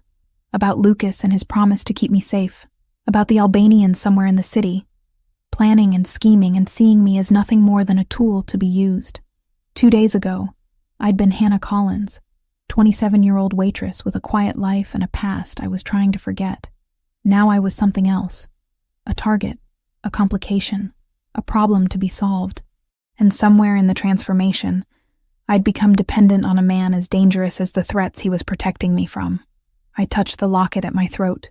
about Lucas and his promise to keep me safe, about the Albanians somewhere in the city, planning and scheming and seeing me as nothing more than a tool to be used. 2 days ago, I'd been Hannah Collins, 27-year-old waitress with a quiet life and a past I was trying to forget. Now I was something else, a target, a complication, a problem to be solved. And somewhere in the transformation, I'd become dependent on a man as dangerous as the threats he was protecting me from. I touched the locket at my throat,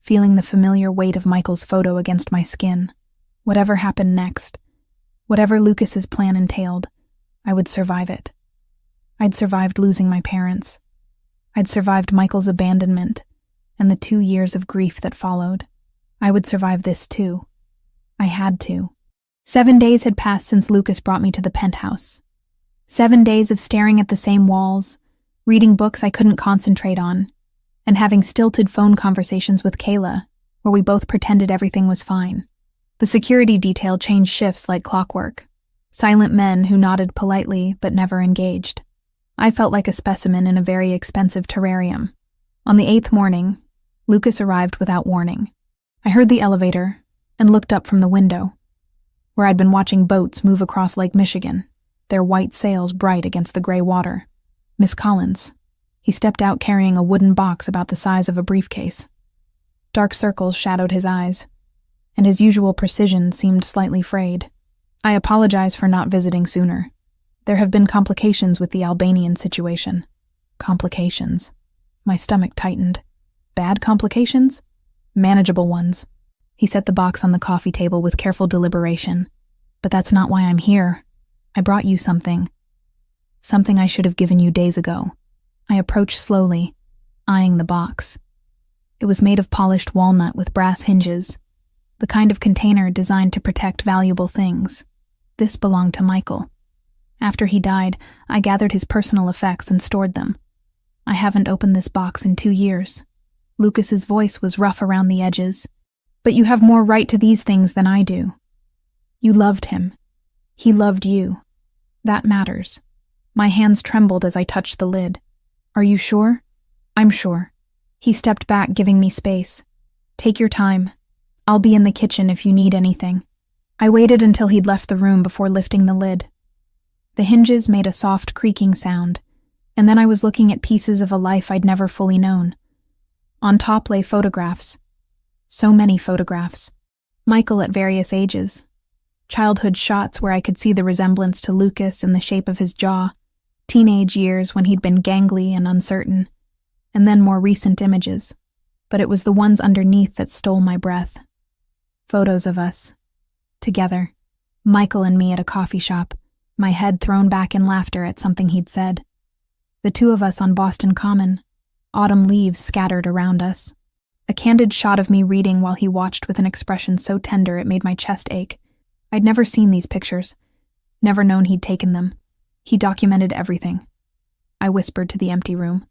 feeling the familiar weight of Michael's photo against my skin. Whatever happened next, whatever Lucas's plan entailed, I would survive it. I'd survived losing my parents. I'd survived Michael's abandonment and the 2 years of grief that followed. I would survive this too. I had to. 7 days had passed since Lucas brought me to the penthouse. 7 days of staring at the same walls, reading books I couldn't concentrate on, and having stilted phone conversations with Kayla, where we both pretended everything was fine. The security detail changed shifts like clockwork. Silent men who nodded politely but never engaged. I felt like a specimen in a very expensive terrarium. On the 8th morning, Lucas arrived without warning. I heard the elevator and looked up from the window, where I'd been watching boats move across Lake Michigan, their white sails bright against the gray water. "Miss Collins." He stepped out carrying a wooden box about the size of a briefcase. Dark circles shadowed his eyes, and his usual precision seemed slightly frayed. "I apologize for not visiting sooner. There have been complications with the Albanian situation." Complications. My stomach tightened. Bad complications? Manageable ones. He set the box on the coffee table with careful deliberation. "But that's not why I'm here. I brought you something. Something I should have given you days ago." I approached slowly, eyeing the box. It was made of polished walnut with brass hinges, the kind of container designed to protect valuable things. This belonged to Michael. After he died, I gathered his personal effects and stored them. I haven't opened this box in 2 years. Lucas's voice was rough around the edges. "But you have more right to these things than I do. You loved him. He loved you. That matters." My hands trembled as I touched the lid. "Are you sure?" "I'm sure." He stepped back, giving me space. "Take your time. I'll be in the kitchen if you need anything." I waited until he'd left the room before lifting the lid. The hinges made a soft creaking sound, and then I was looking at pieces of a life I'd never fully known. On top lay photographs. So many photographs. Michael at various ages. Childhood shots where I could see the resemblance to Lucas in the shape of his jaw. Teenage years when he'd been gangly and uncertain. And then more recent images. But it was the ones underneath that stole my breath. Photos of us. Together. Michael and me at a coffee shop, my head thrown back in laughter at something he'd said. The two of us on Boston Common. Autumn leaves scattered around us. A candid shot of me reading while he watched with an expression so tender it made my chest ache. I'd never seen these pictures. Never known he'd taken them. He documented everything. I whispered to the empty room.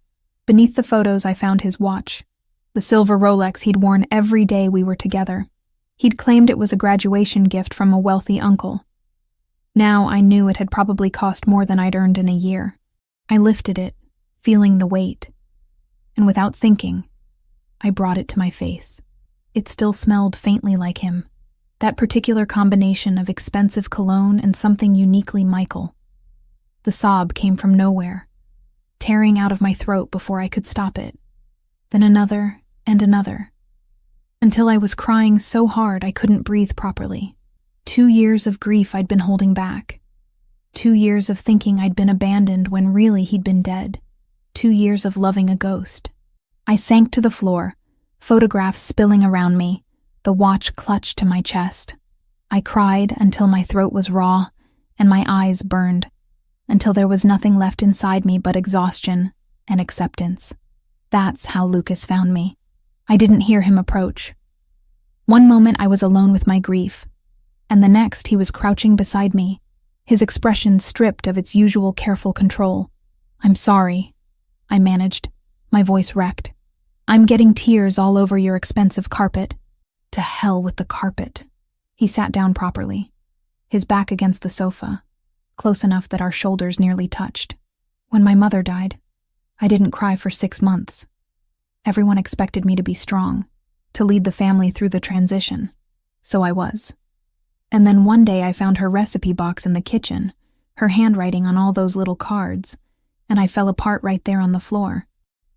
Beneath the photos I found his watch. The silver Rolex he'd worn every day we were together. He'd claimed it was a graduation gift from a wealthy uncle. Now I knew it had probably cost more than I'd earned in a year. I lifted it, feeling the weight. And without thinking, I brought it to my face. It still smelled faintly like him. That particular combination of expensive cologne and something uniquely Michael. The sob came from nowhere, tearing out of my throat before I could stop it. Then another and another. Until I was crying so hard I couldn't breathe properly. 2 years of grief I'd been holding back. 2 years of thinking I'd been abandoned when really he'd been dead. 2 years of loving a ghost. I sank to the floor, photographs spilling around me, the watch clutched to my chest. I cried until my throat was raw and my eyes burned, until there was nothing left inside me but exhaustion and acceptance. That's how Lucas found me. I didn't hear him approach. One moment I was alone with my grief, and the next he was crouching beside me, his expression stripped of its usual careful control. "I'm sorry," I managed, my voice wrecked. "I'm getting tears all over your expensive carpet." To hell with the carpet. He sat down properly, his back against the sofa, close enough that our shoulders nearly touched. When my mother died, I didn't cry for 6 months. Everyone expected me to be strong, to lead the family through the transition. So I was. And then one day I found her recipe box in the kitchen, her handwriting on all those little cards, and I fell apart right there on the floor.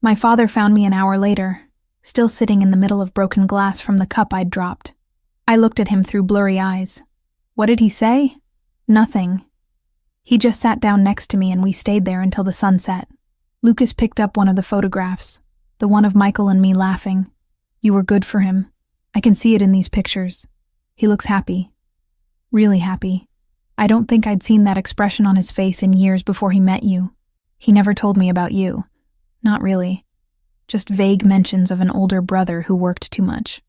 My father found me an hour later, still sitting in the middle of broken glass from the cup I'd dropped. I looked at him through blurry eyes. What did he say? Nothing. He just sat down next to me and we stayed there until the sun set. Lucas picked up one of the photographs, the one of Michael and me laughing. "You were good for him. I can see it in these pictures. He looks happy. Really happy. I don't think I'd seen that expression on his face in years before he met you. He never told me about you. Not really. Just vague mentions of an older brother who worked too much."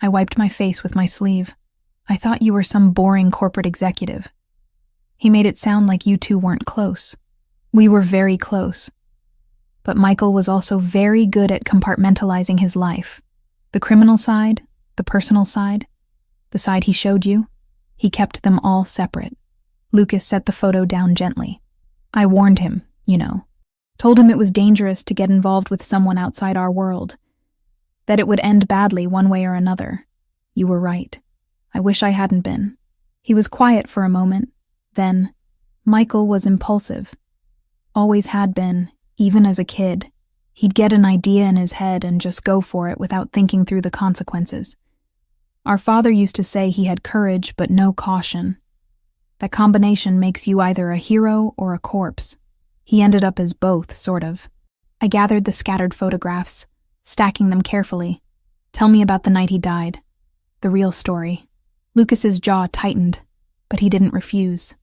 I wiped my face with my sleeve. "I thought you were some boring corporate executive." He made it sound like you two weren't close. We were very close. But Michael was also very good at compartmentalizing his life. The criminal side, the personal side, the side he showed you, he kept them all separate. Lucas set the photo down gently. "I warned him, you know. Told him it was dangerous to get involved with someone outside our world. That it would end badly one way or another. You were right. I wish I hadn't been." He was quiet for a moment. Then, Michael was impulsive. Always had been, even as a kid. He'd get an idea in his head and just go for it without thinking through the consequences. Our father used to say he had courage but no caution. That combination makes you either a hero or a corpse. He ended up as both, sort of. I gathered the scattered photographs, stacking them carefully. "Tell me about the night he died. The real story." Lucas's jaw tightened, but he didn't refuse.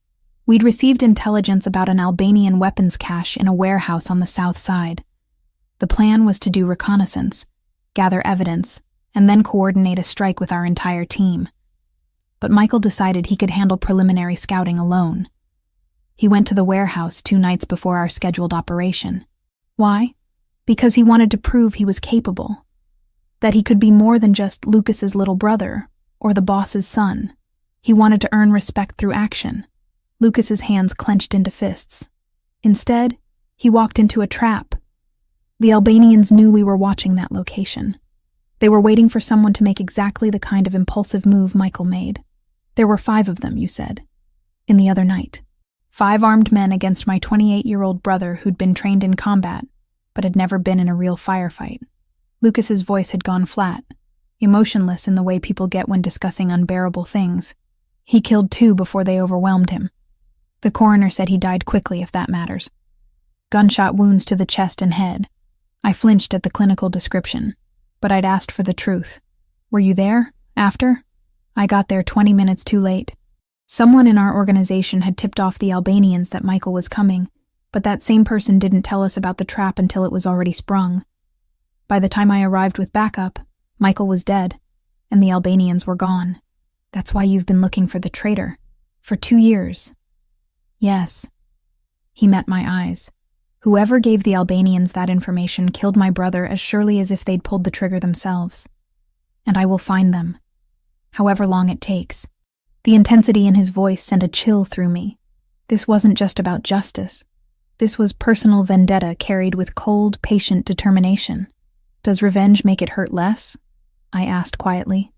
We'd received intelligence about an Albanian weapons cache in a warehouse on the south side. The plan was to do reconnaissance, gather evidence, and then coordinate a strike with our entire team. But Michael decided he could handle preliminary scouting alone. He went to the warehouse 2 nights before our scheduled operation. Why? Because he wanted to prove he was capable. That he could be more than just Lucas's little brother or the boss's son. He wanted to earn respect through action. Lucas's hands clenched into fists. Instead, he walked into a trap. The Albanians knew we were watching that location. They were waiting for someone to make exactly the kind of impulsive move Michael made. There were 5 of them, you said, in the other night. 5 armed men against my 28-year-old brother who'd been trained in combat, but had never been in a real firefight. Lucas's voice had gone flat. emotionless in the way people get when discussing unbearable things. He killed 2 before they overwhelmed him. The coroner said he died quickly, if that matters. Gunshot wounds to the chest and head. I flinched at the clinical description, but I'd asked for the truth. Were you there? After? I got there 20 minutes too late. Someone in our organization had tipped off the Albanians that Michael was coming, but that same person didn't tell us about the trap until it was already sprung. By the time I arrived with backup, Michael was dead, and the Albanians were gone. That's why you've been looking for the traitor. For 2 years. Yes. He met my eyes. Whoever gave the Albanians that information killed my brother as surely as if they'd pulled the trigger themselves. And I will find them, however long it takes. The intensity in his voice sent a chill through me. This wasn't just about justice. This was personal vendetta carried with cold, patient determination. Does revenge make it hurt less? I asked quietly.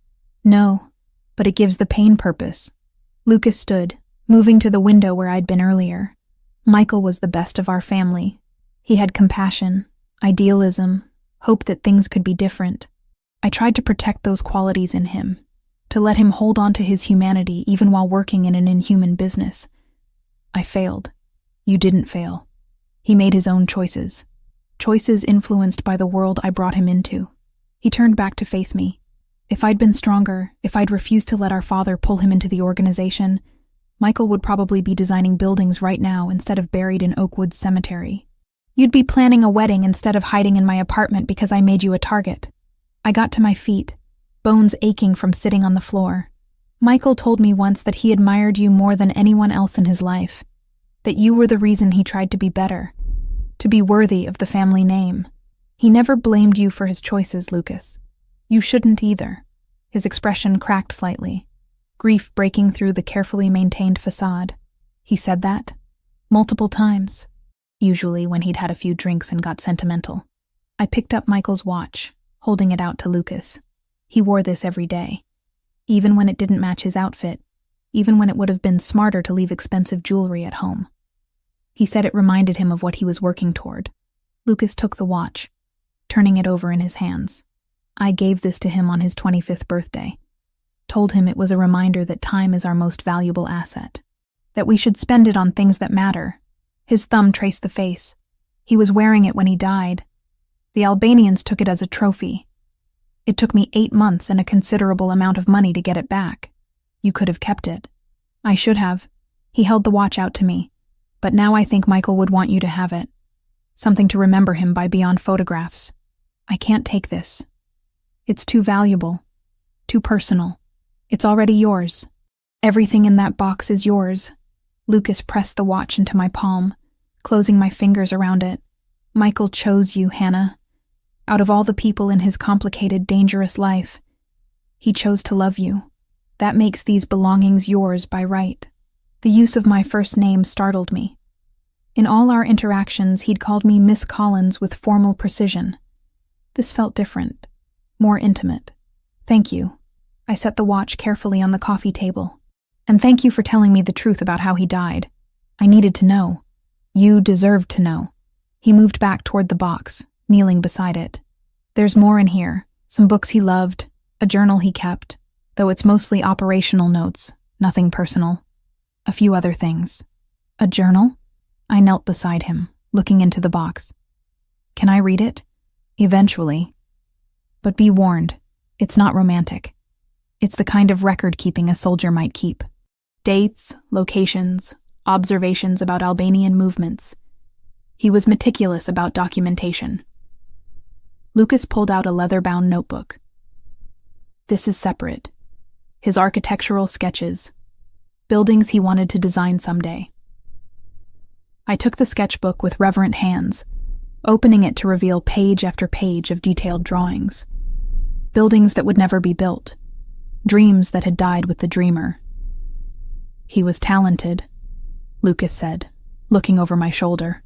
No, but it gives the pain purpose. Lucas stood, moving to the window where I'd been earlier. Michael was the best of our family. He had compassion, idealism, hope that things could be different. I tried to protect those qualities in him, to let him hold on to his humanity even while working in an inhuman business. I failed. You didn't fail. He made his own choices. Choices influenced by the world I brought him into. He turned back to face me. If I'd been stronger, if I'd refused to let our father pull him into the organization, Michael would probably be designing buildings right now instead of buried in Oakwood Cemetery. You'd be planning a wedding instead of hiding in my apartment because I made you a target. I got to my feet, bones aching from sitting on the floor. Michael told me once that he admired you more than anyone else in his life, that you were the reason he tried to be better, to be worthy of the family name. He never blamed you for his choices, Lucas. You shouldn't either. His expression cracked slightly, grief breaking through the carefully maintained facade. He said that multiple times, usually when he'd had a few drinks and got sentimental. I picked up Michael's watch, holding it out to Lucas. He wore this every day, even when it didn't match his outfit, even when it would have been smarter to leave expensive jewelry at home. He said it reminded him of what he was working toward. Lucas took the watch, turning it over in his hands. I gave this to him on his 25th birthday. Told him it was a reminder that time is our most valuable asset, that we should spend it on things that matter. His thumb traced the face. He was wearing it when he died. The Albanians took it as a trophy. It took me 8 months and a considerable amount of money to get it back. You could have kept it. I should have. He held the watch out to me. But now I think Michael would want you to have it. Something to remember him by beyond photographs. I can't take this. It's too valuable. Too personal. It's already yours. Everything in that box is yours. Lucas pressed the watch into my palm, closing my fingers around it. Michael chose you, Hannah. Out of all the people in his complicated, dangerous life, he chose to love you. That makes these belongings yours by right. The use of my first name startled me. In all our interactions, he'd called me Miss Collins with formal precision. This felt different, more intimate. Thank you. I set the watch carefully on the coffee table. And thank you for telling me the truth about how he died. I needed to know. You deserved to know. He moved back toward the box, kneeling beside it. There's more in here. Some books he loved, a journal he kept, though it's mostly operational notes, nothing personal. A few other things. A journal? I knelt beside him, looking into the box. Can I read it? Eventually. But be warned, it's not romantic. It's the kind of record-keeping a soldier might keep. Dates, locations, observations about Albanian movements. He was meticulous about documentation. Lucas pulled out a leather-bound notebook. This is separate. His architectural sketches. Buildings he wanted to design someday. I took the sketchbook with reverent hands, opening it to reveal page after page of detailed drawings. Buildings that would never be built. Dreams that had died with the dreamer. He was talented, Lucas said, looking over my shoulder.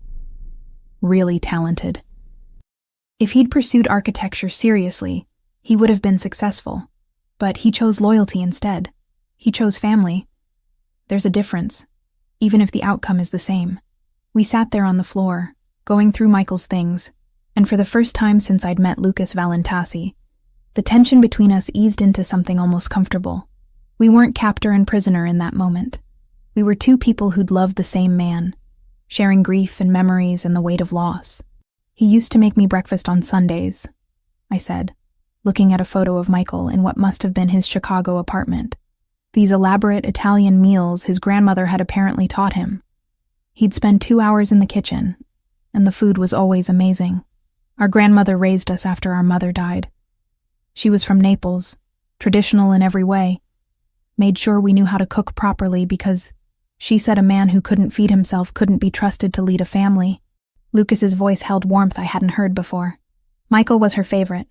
Really talented. If he'd pursued architecture seriously, he would have been successful. But he chose loyalty instead. He chose family. There's a difference, even if the outcome is the same. We sat there on the floor, going through Michael's things, and for the first time since I'd met Lucas Valentasi, The tension between us eased into something almost comfortable. We weren't captor and prisoner in that moment. We were two people who'd loved the same man, sharing grief and memories and the weight of loss. "He used to make me breakfast on Sundays," I said, looking at a photo of Michael in what must have been his Chicago apartment. These elaborate Italian meals his grandmother had apparently taught him. He'd spend 2 hours in the kitchen, and the food was always amazing. Our grandmother raised us after our mother died. She was from Naples, traditional in every way, made sure we knew how to cook properly because she said a man who couldn't feed himself couldn't be trusted to lead a family. Lucas's voice held warmth I hadn't heard before. Michael was her favorite.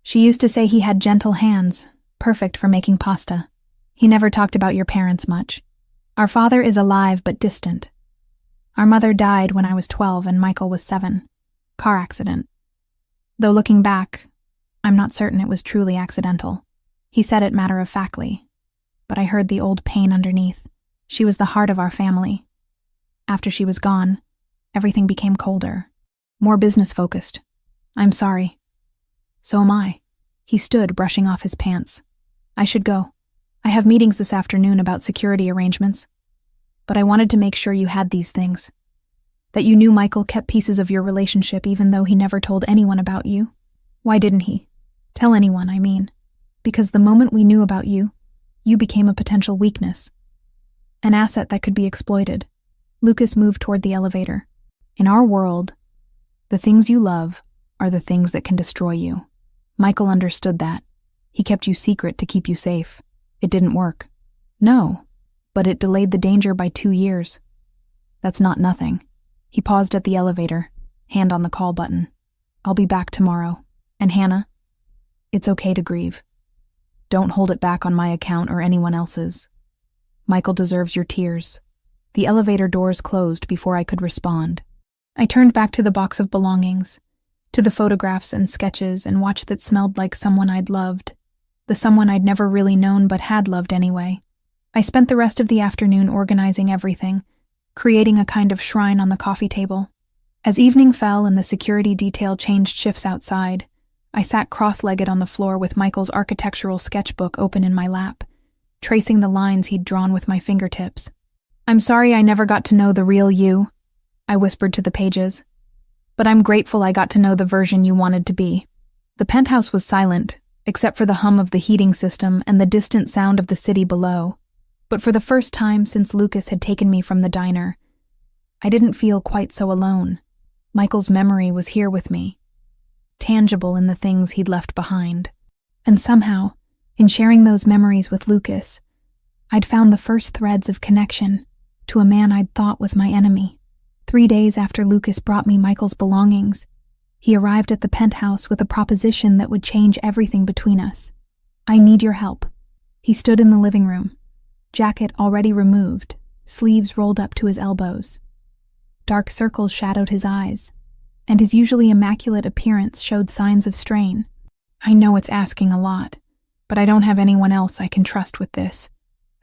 She used to say he had gentle hands, perfect for making pasta. He never talked about your parents much. Our father is alive but distant. Our mother died when I was 12 and Michael was 7. Car accident. Though looking back, I'm not certain it was truly accidental. He said it matter-of-factly, but I heard the old pain underneath. She was the heart of our family. After she was gone, everything became colder, more business-focused. I'm sorry. So am I. He stood, brushing off his pants. I should go. I have meetings this afternoon about security arrangements. But I wanted to make sure you had these things. That you knew Michael kept pieces of your relationship even though he never told anyone about you. Why didn't he? Tell anyone, I mean. Because the moment we knew about you, you became a potential weakness. An asset that could be exploited. Lucas moved toward the elevator. In our world, the things you love are the things that can destroy you. Michael understood that. He kept you secret to keep you safe. It didn't work. No, but it delayed the danger by 2 years. That's not nothing. He paused at the elevator, hand on the call button. I'll be back tomorrow. And Hannah, it's okay to grieve. Don't hold it back on my account or anyone else's. Michael deserves your tears. The elevator doors closed before I could respond. I turned back to the box of belongings, to the photographs and sketches and watch that smelled like someone I'd loved, the someone I'd never really known but had loved anyway. I spent the rest of the afternoon organizing everything, creating a kind of shrine on the coffee table. As evening fell and the security detail changed shifts outside, I sat cross-legged on the floor with Michael's architectural sketchbook open in my lap, tracing the lines he'd drawn with my fingertips. I'm sorry I never got to know the real you, I whispered to the pages. But I'm grateful I got to know the version you wanted to be. The penthouse was silent, except for the hum of the heating system and the distant sound of the city below. But for the first time since Lucas had taken me from the diner, I didn't feel quite so alone. Michael's memory was here with me, tangible in the things he'd left behind. And somehow, in sharing those memories with Lucas, I'd found the first threads of connection to a man I'd thought was my enemy. 3 days after Lucas brought me Michael's belongings, he arrived at the penthouse with a proposition that would change everything between us. I need your help. He stood in the living room, jacket already removed, sleeves rolled up to his elbows. Dark circles shadowed his eyes, and his usually immaculate appearance showed signs of strain. I know it's asking a lot, but I don't have anyone else I can trust with this.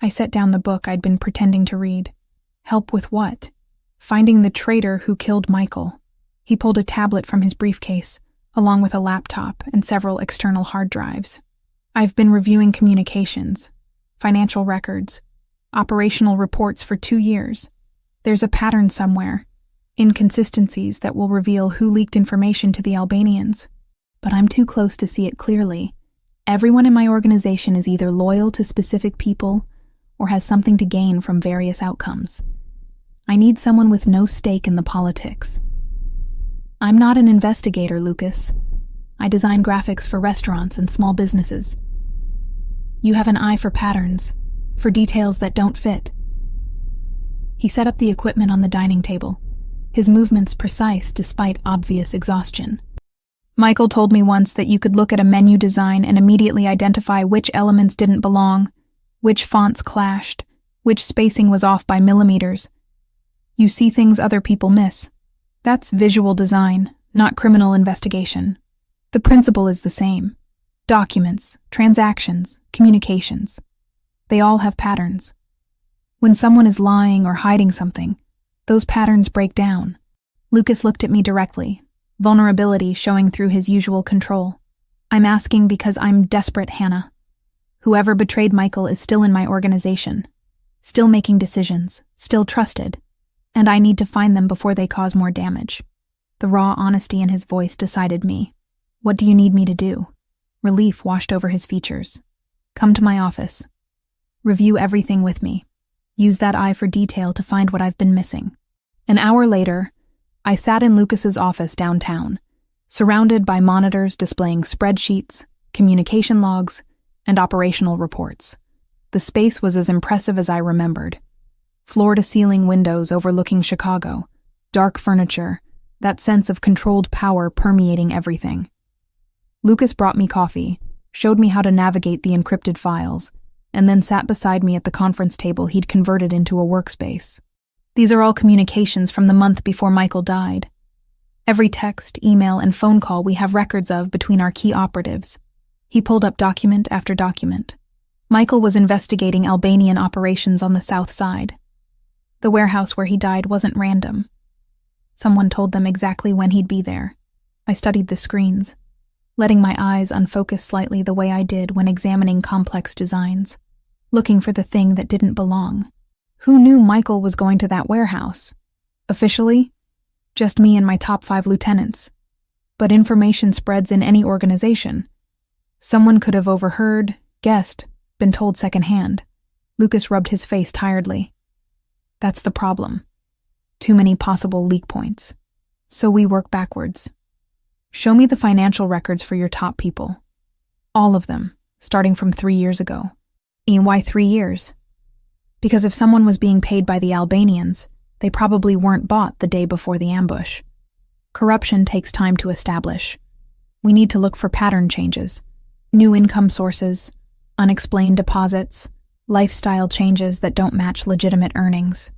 I set down the book I'd been pretending to read. Help with what? Finding the traitor who killed Michael. He pulled a tablet from his briefcase, along with a laptop and several external hard drives. I've been reviewing communications, financial records, operational reports for 2 years. There's a pattern somewhere, inconsistencies that will reveal who leaked information to the Albanians. But I'm too close to see it clearly. Everyone in my organization is either loyal to specific people or has something to gain from various outcomes. I need someone with no stake in the politics. I'm not an investigator, Lucas. I design graphics for restaurants and small businesses. You have an eye for patterns, for details that don't fit. He set up the equipment on the dining table, his movements precise despite obvious exhaustion. Michael told me once that you could look at a menu design and immediately identify which elements didn't belong, which fonts clashed, which spacing was off by millimeters. You see things other people miss. That's visual design, not criminal investigation. The principle is the same. Documents, transactions, communications. They all have patterns. When someone is lying or hiding something, those patterns break down. Lucas looked at me directly, vulnerability showing through his usual control. I'm asking because I'm desperate, Hannah. Whoever betrayed Michael is still in my organization, still making decisions, still trusted, and I need to find them before they cause more damage. The raw honesty in his voice decided me. What do you need me to do? Relief washed over his features. Come to my office. Review everything with me. Use that eye for detail to find what I've been missing. An hour later, I sat in Lucas's office downtown, surrounded by monitors displaying spreadsheets, communication logs, and operational reports. The space was as impressive as I remembered. Floor-to-ceiling windows overlooking Chicago, dark furniture, that sense of controlled power permeating everything. Lucas brought me coffee, showed me how to navigate the encrypted files, and then sat beside me at the conference table he'd converted into a workspace. These are all communications from the month before Michael died. Every text, email, and phone call we have records of between our key operatives. He pulled up document after document. Michael was investigating Albanian operations on the south side. The warehouse where he died wasn't random. Someone told them exactly when he'd be there. I studied the screens, letting my eyes unfocus slightly the way I did when examining complex designs, looking for the thing that didn't belong. Who knew Michael was going to that warehouse? Officially, just me and my top 5 lieutenants. But information spreads in any organization. Someone could have overheard, guessed, been told secondhand. Lucas rubbed his face tiredly. That's the problem. Too many possible leak points. So we work backwards. Show me the financial records for your top people. All of them, starting from 3 years ago. And why 3 years? Because if someone was being paid by the Albanians, they probably weren't bought the day before the ambush. Corruption takes time to establish. We need to look for pattern changes, new income sources, unexplained deposits, lifestyle changes that don't match legitimate earnings.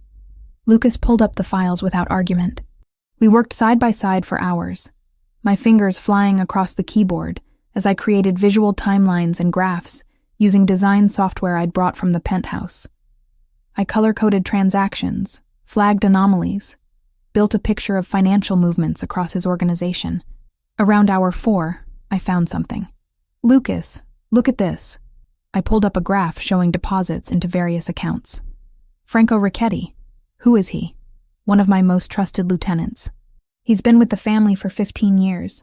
Lucas pulled up the files without argument. We worked side by side for hours, my fingers flying across the keyboard as I created visual timelines and graphs using design software I'd brought from the penthouse. I color-coded transactions, flagged anomalies, built a picture of financial movements across his organization. Around hour 4, I found something. Lucas, look at this. I pulled up a graph showing deposits into various accounts. Franco Ricchetti. Who is he? One of my most trusted lieutenants. He's been with the family for 15 years,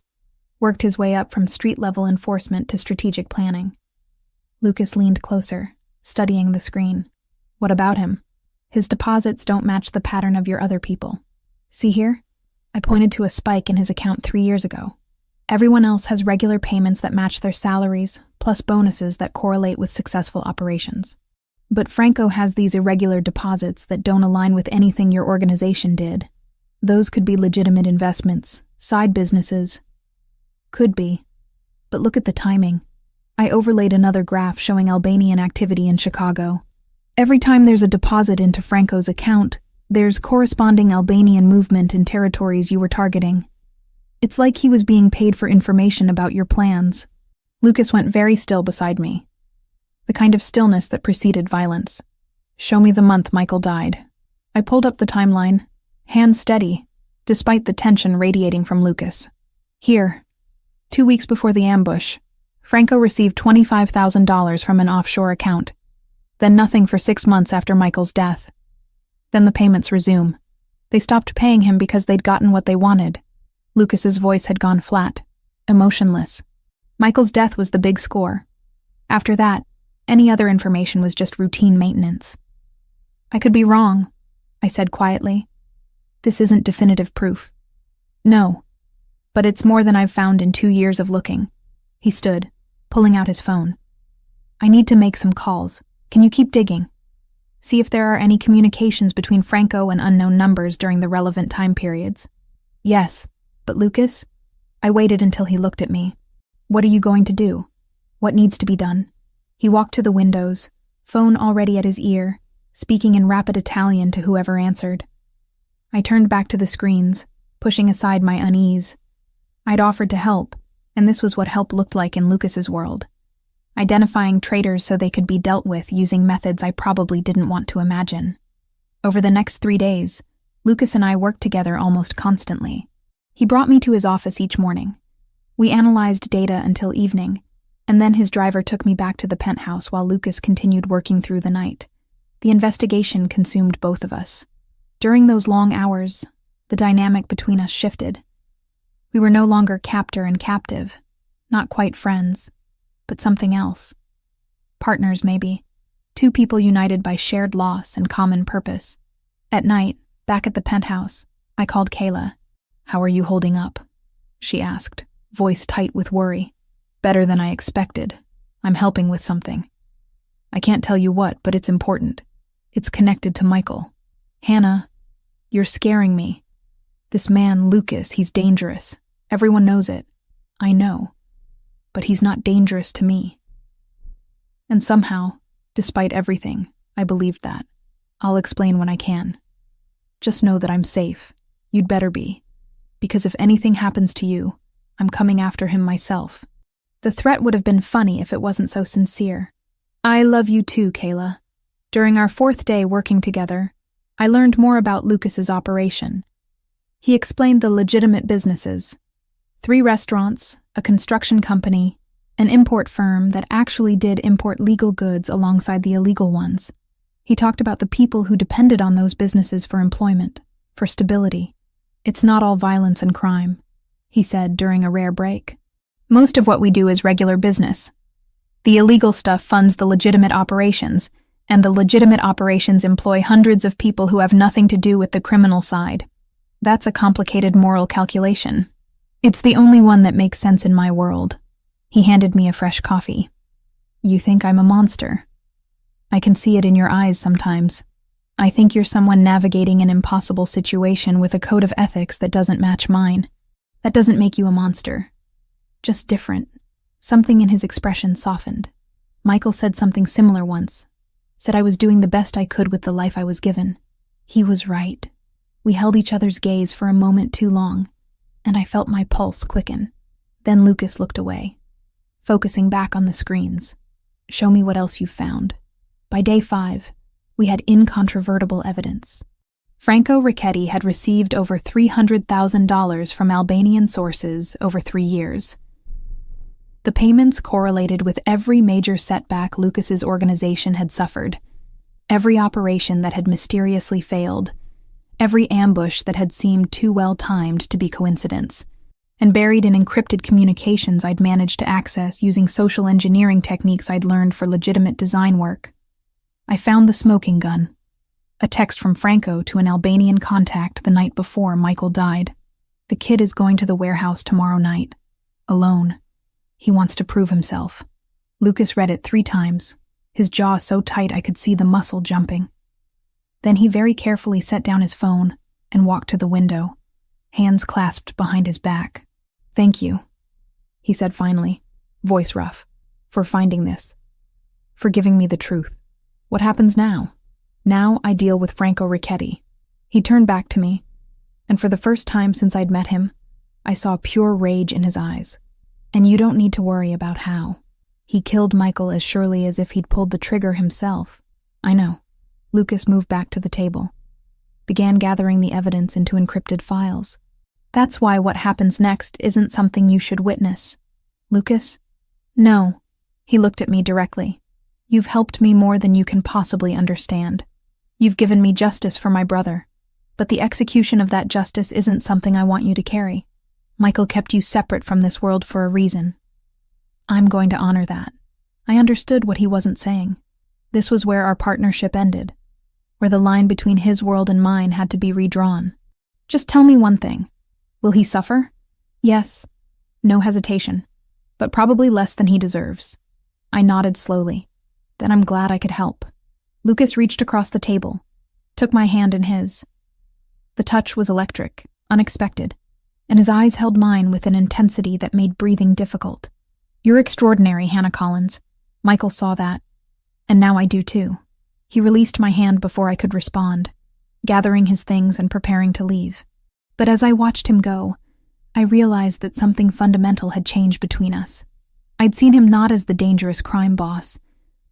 worked his way up from street-level enforcement to strategic planning. Lucas leaned closer, studying the screen. What about him? His deposits don't match the pattern of your other people. See here? I pointed to a spike in his account 3 years ago. Everyone else has regular payments that match their salaries, plus bonuses that correlate with successful operations. But Franco has these irregular deposits that don't align with anything your organization did. Those could be legitimate investments, side businesses. Could be. But look at the timing. I overlaid another graph showing Albanian activity in Chicago. Every time there's a deposit into Franco's account, there's corresponding Albanian movement in territories you were targeting. It's like he was being paid for information about your plans. Lucas went very still beside me. The kind of stillness that preceded violence. Show me the month Michael died. I pulled up the timeline, hands steady, despite the tension radiating from Lucas. Here, 2 weeks before the ambush, Franco received $25,000 from an offshore account. Then nothing for 6 months after Michael's death. Then the payments resume. They stopped paying him because they'd gotten what they wanted. Lucas's voice had gone flat, emotionless. Michael's death was the big score. After that, any other information was just routine maintenance. I could be wrong, I said quietly. This isn't definitive proof. No, but it's more than I've found in 2 years of looking. He stood, pulling out his phone. I need to make some calls. Can you keep digging? See if there are any communications between Franco and unknown numbers during the relevant time periods. Yes, but Lucas? I waited until he looked at me. What are you going to do? What needs to be done? He walked to the windows, phone already at his ear, speaking in rapid Italian to whoever answered. I turned back to the screens, pushing aside my unease. I'd offered to help, and this was what help looked like in Lucas's world. Identifying traitors so they could be dealt with using methods I probably didn't want to imagine. Over the next 3 days, Lucas and I worked together almost constantly. He brought me to his office each morning. We analyzed data until evening, and then his driver took me back to the penthouse while Lucas continued working through the night. The investigation consumed both of us. During those long hours, the dynamic between us shifted. We were no longer captor and captive, not quite friends, but something else. Partners, maybe. Two people united by shared loss and common purpose. At night, back at the penthouse, I called Kayla. "How are you holding up?" she asked, voice tight with worry. "Better than I expected. I'm helping with something. I can't tell you what, but it's important. It's connected to Michael." "Hannah, you're scaring me. This man, Lucas, he's dangerous. Everyone knows it. I know. But he's not dangerous to me." And somehow, despite everything, I believed that. "I'll explain when I can. Just know that I'm safe. You'd better be. Because if anything happens to you, I'm coming after him myself." The threat would have been funny if it wasn't so sincere. "I love you too, Kayla." During our 4th day working together, I learned more about Lucas's operation. He explained the legitimate businesses: 3 restaurants, a construction company, an import firm that actually did import legal goods alongside the illegal ones. He talked about the people who depended on those businesses for employment, for stability. "It's not all violence and crime," he said during a rare break. "Most of what we do is regular business. The illegal stuff funds the legitimate operations, and the legitimate operations employ hundreds of people who have nothing to do with the criminal side. That's a complicated moral calculation. It's the only one that makes sense in my world." He handed me a fresh coffee. "You think I'm a monster? I can see it in your eyes sometimes. I think you're someone navigating an impossible situation with a code of ethics that doesn't match mine. That doesn't make you a monster. Just different." Something in his expression softened. "Michael said something similar once. Said I was doing the best I could with the life I was given. He was right." We held each other's gaze for a moment too long, and I felt my pulse quicken. Then Lucas looked away, focusing back on the screens. "Show me what else you've found." By day 5, we had incontrovertible evidence. Franco Ricchetti had received over $300,000 from Albanian sources over 3 years. The payments correlated with every major setback Lucas's organization had suffered, every operation that had mysteriously failed, every ambush that had seemed too well timed to be coincidence, and buried in encrypted communications I'd managed to access using social engineering techniques I'd learned for legitimate design work. I found the smoking gun, a text from Franco to an Albanian contact the night before Michael died. "The kid is going to the warehouse tomorrow night, alone. He wants to prove himself." Lucas read it 3 times, his jaw so tight I could see the muscle jumping. Then he very carefully set down his phone and walked to the window, hands clasped behind his back. "Thank you," he said finally, voice rough, "for finding this, for giving me the truth. What happens now? Now I deal with Franco Ricchetti." He turned back to me, and for the first time since I'd met him, I saw pure rage in his eyes. "And you don't need to worry about how. He killed Michael as surely as if he'd pulled the trigger himself." "I know." Lucas moved back to the table, began gathering the evidence into encrypted files. "That's why what happens next isn't something you should witness." "Lucas?" "No." He looked at me directly. "You've helped me more than you can possibly understand. You've given me justice for my brother, but the execution of that justice isn't something I want you to carry. Michael kept you separate from this world for a reason. I'm going to honor that." I understood what he wasn't saying. This was where our partnership ended, where the line between his world and mine had to be redrawn. "Just tell me one thing. Will he suffer?" "Yes." No hesitation, but probably less than he deserves. I nodded slowly. "Then I'm glad I could help." Lucas reached across the table, took my hand in his. The touch was electric, unexpected, and his eyes held mine with an intensity that made breathing difficult. "You're extraordinary, Hannah Collins. Michael saw that. And now I do too." He released my hand before I could respond, gathering his things and preparing to leave. But as I watched him go, I realized that something fundamental had changed between us. I'd seen him not as the dangerous crime boss,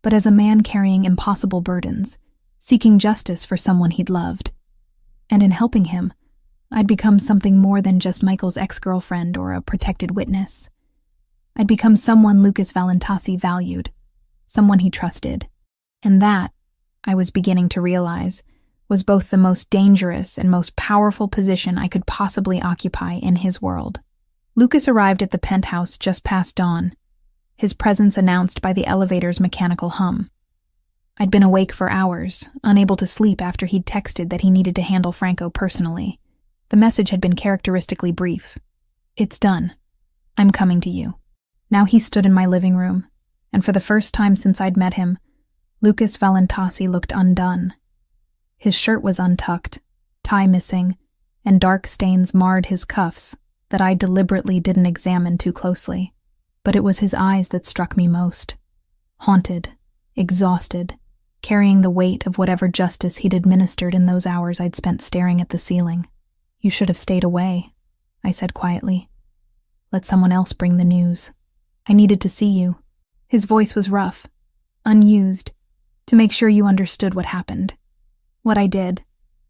but as a man carrying impossible burdens, seeking justice for someone he'd loved. And in helping him, I'd become something more than just Michael's ex-girlfriend or a protected witness. I'd become someone Lucas Valentasi valued, someone he trusted. And that, I was beginning to realize, was both the most dangerous and most powerful position I could possibly occupy in his world. Lucas arrived at the penthouse just past dawn, his presence announced by the elevator's mechanical hum. I'd been awake for hours, unable to sleep after he'd texted that he needed to handle Franco personally. The message had been characteristically brief. "It's done. I'm coming to you." Now he stood in my living room, and for the first time since I'd met him, Lucas Valentasi looked undone. His shirt was untucked, tie missing, and dark stains marred his cuffs that I deliberately didn't examine too closely. But it was his eyes that struck me most. Haunted, exhausted, carrying the weight of whatever justice he'd administered in those hours I'd spent staring at the ceiling. "You should have stayed away," I said quietly. "Let someone else bring the news. I needed to see you." His voice was rough, unused, to make sure you understood what happened. What I did.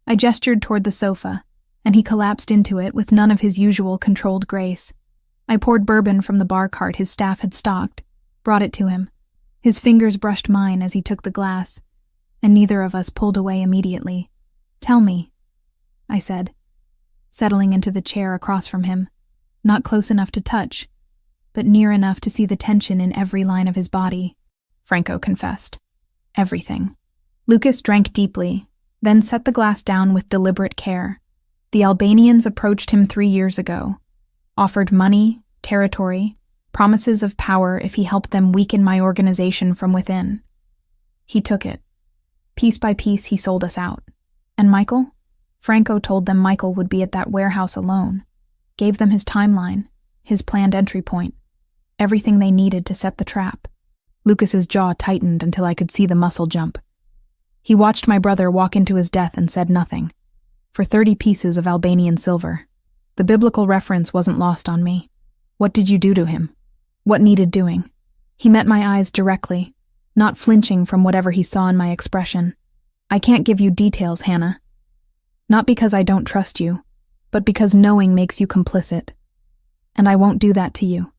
I gestured toward the sofa, and he collapsed into it with none of his usual controlled grace. I poured bourbon from the bar cart his staff had stocked, brought it to him. His fingers brushed mine as he took the glass, and neither of us pulled away immediately. "Tell me," I said, settling into the chair across from him, not close enough to touch, but near enough to see the tension in every line of his body. Franco confessed. Everything. Lucas drank deeply, then set the glass down with deliberate care. The Albanians approached him 3 years ago, offered money, territory, promises of power if he helped them weaken my organization from within. He took it. Piece by piece, he sold us out. And Michael? Franco told them Michael would be at that warehouse alone, gave them his timeline, his planned entry point, everything they needed to set the trap. Lucas's jaw tightened until I could see the muscle jump. He watched my brother walk into his death and said nothing. For 30 pieces of Albanian silver. The biblical reference wasn't lost on me. What did you do to him? What needed doing? He met my eyes directly, not flinching from whatever he saw in my expression. "I can't give you details, Hannah. Not because I don't trust you, but because knowing makes you complicit. And I won't do that to you.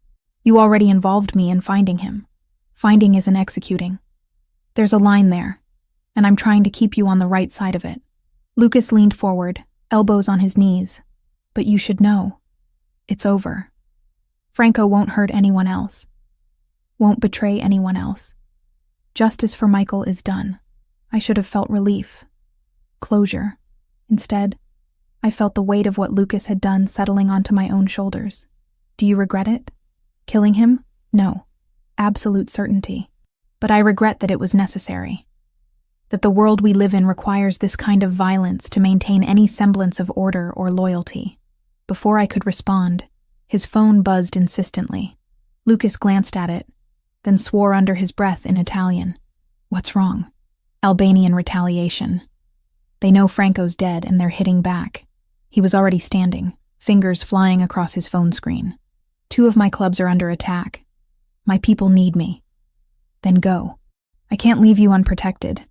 You already involved me in finding him. Finding isn't executing. There's a line there, and I'm trying to keep you on the right side of it." Lucas leaned forward, elbows on his knees. "But you should know. It's over. Franco won't hurt anyone else. Won't betray anyone else. Justice for Michael is done." I should have felt relief. Closure. Instead, I felt the weight of what Lucas had done settling onto my own shoulders. "Do you regret it? Killing him? No. Absolute certainty. But I regret that it was necessary. That the world we live in requires this kind of violence to maintain any semblance of order or loyalty." Before I could respond, his phone buzzed insistently. Lucas glanced at it, then swore under his breath in Italian. "What's wrong?" "Albanian retaliation. They know Franco's dead and they're hitting back." He was already standing, fingers flying across his phone screen. "2 of my clubs are under attack. My people need me." "Then go. I can't leave you unprotected.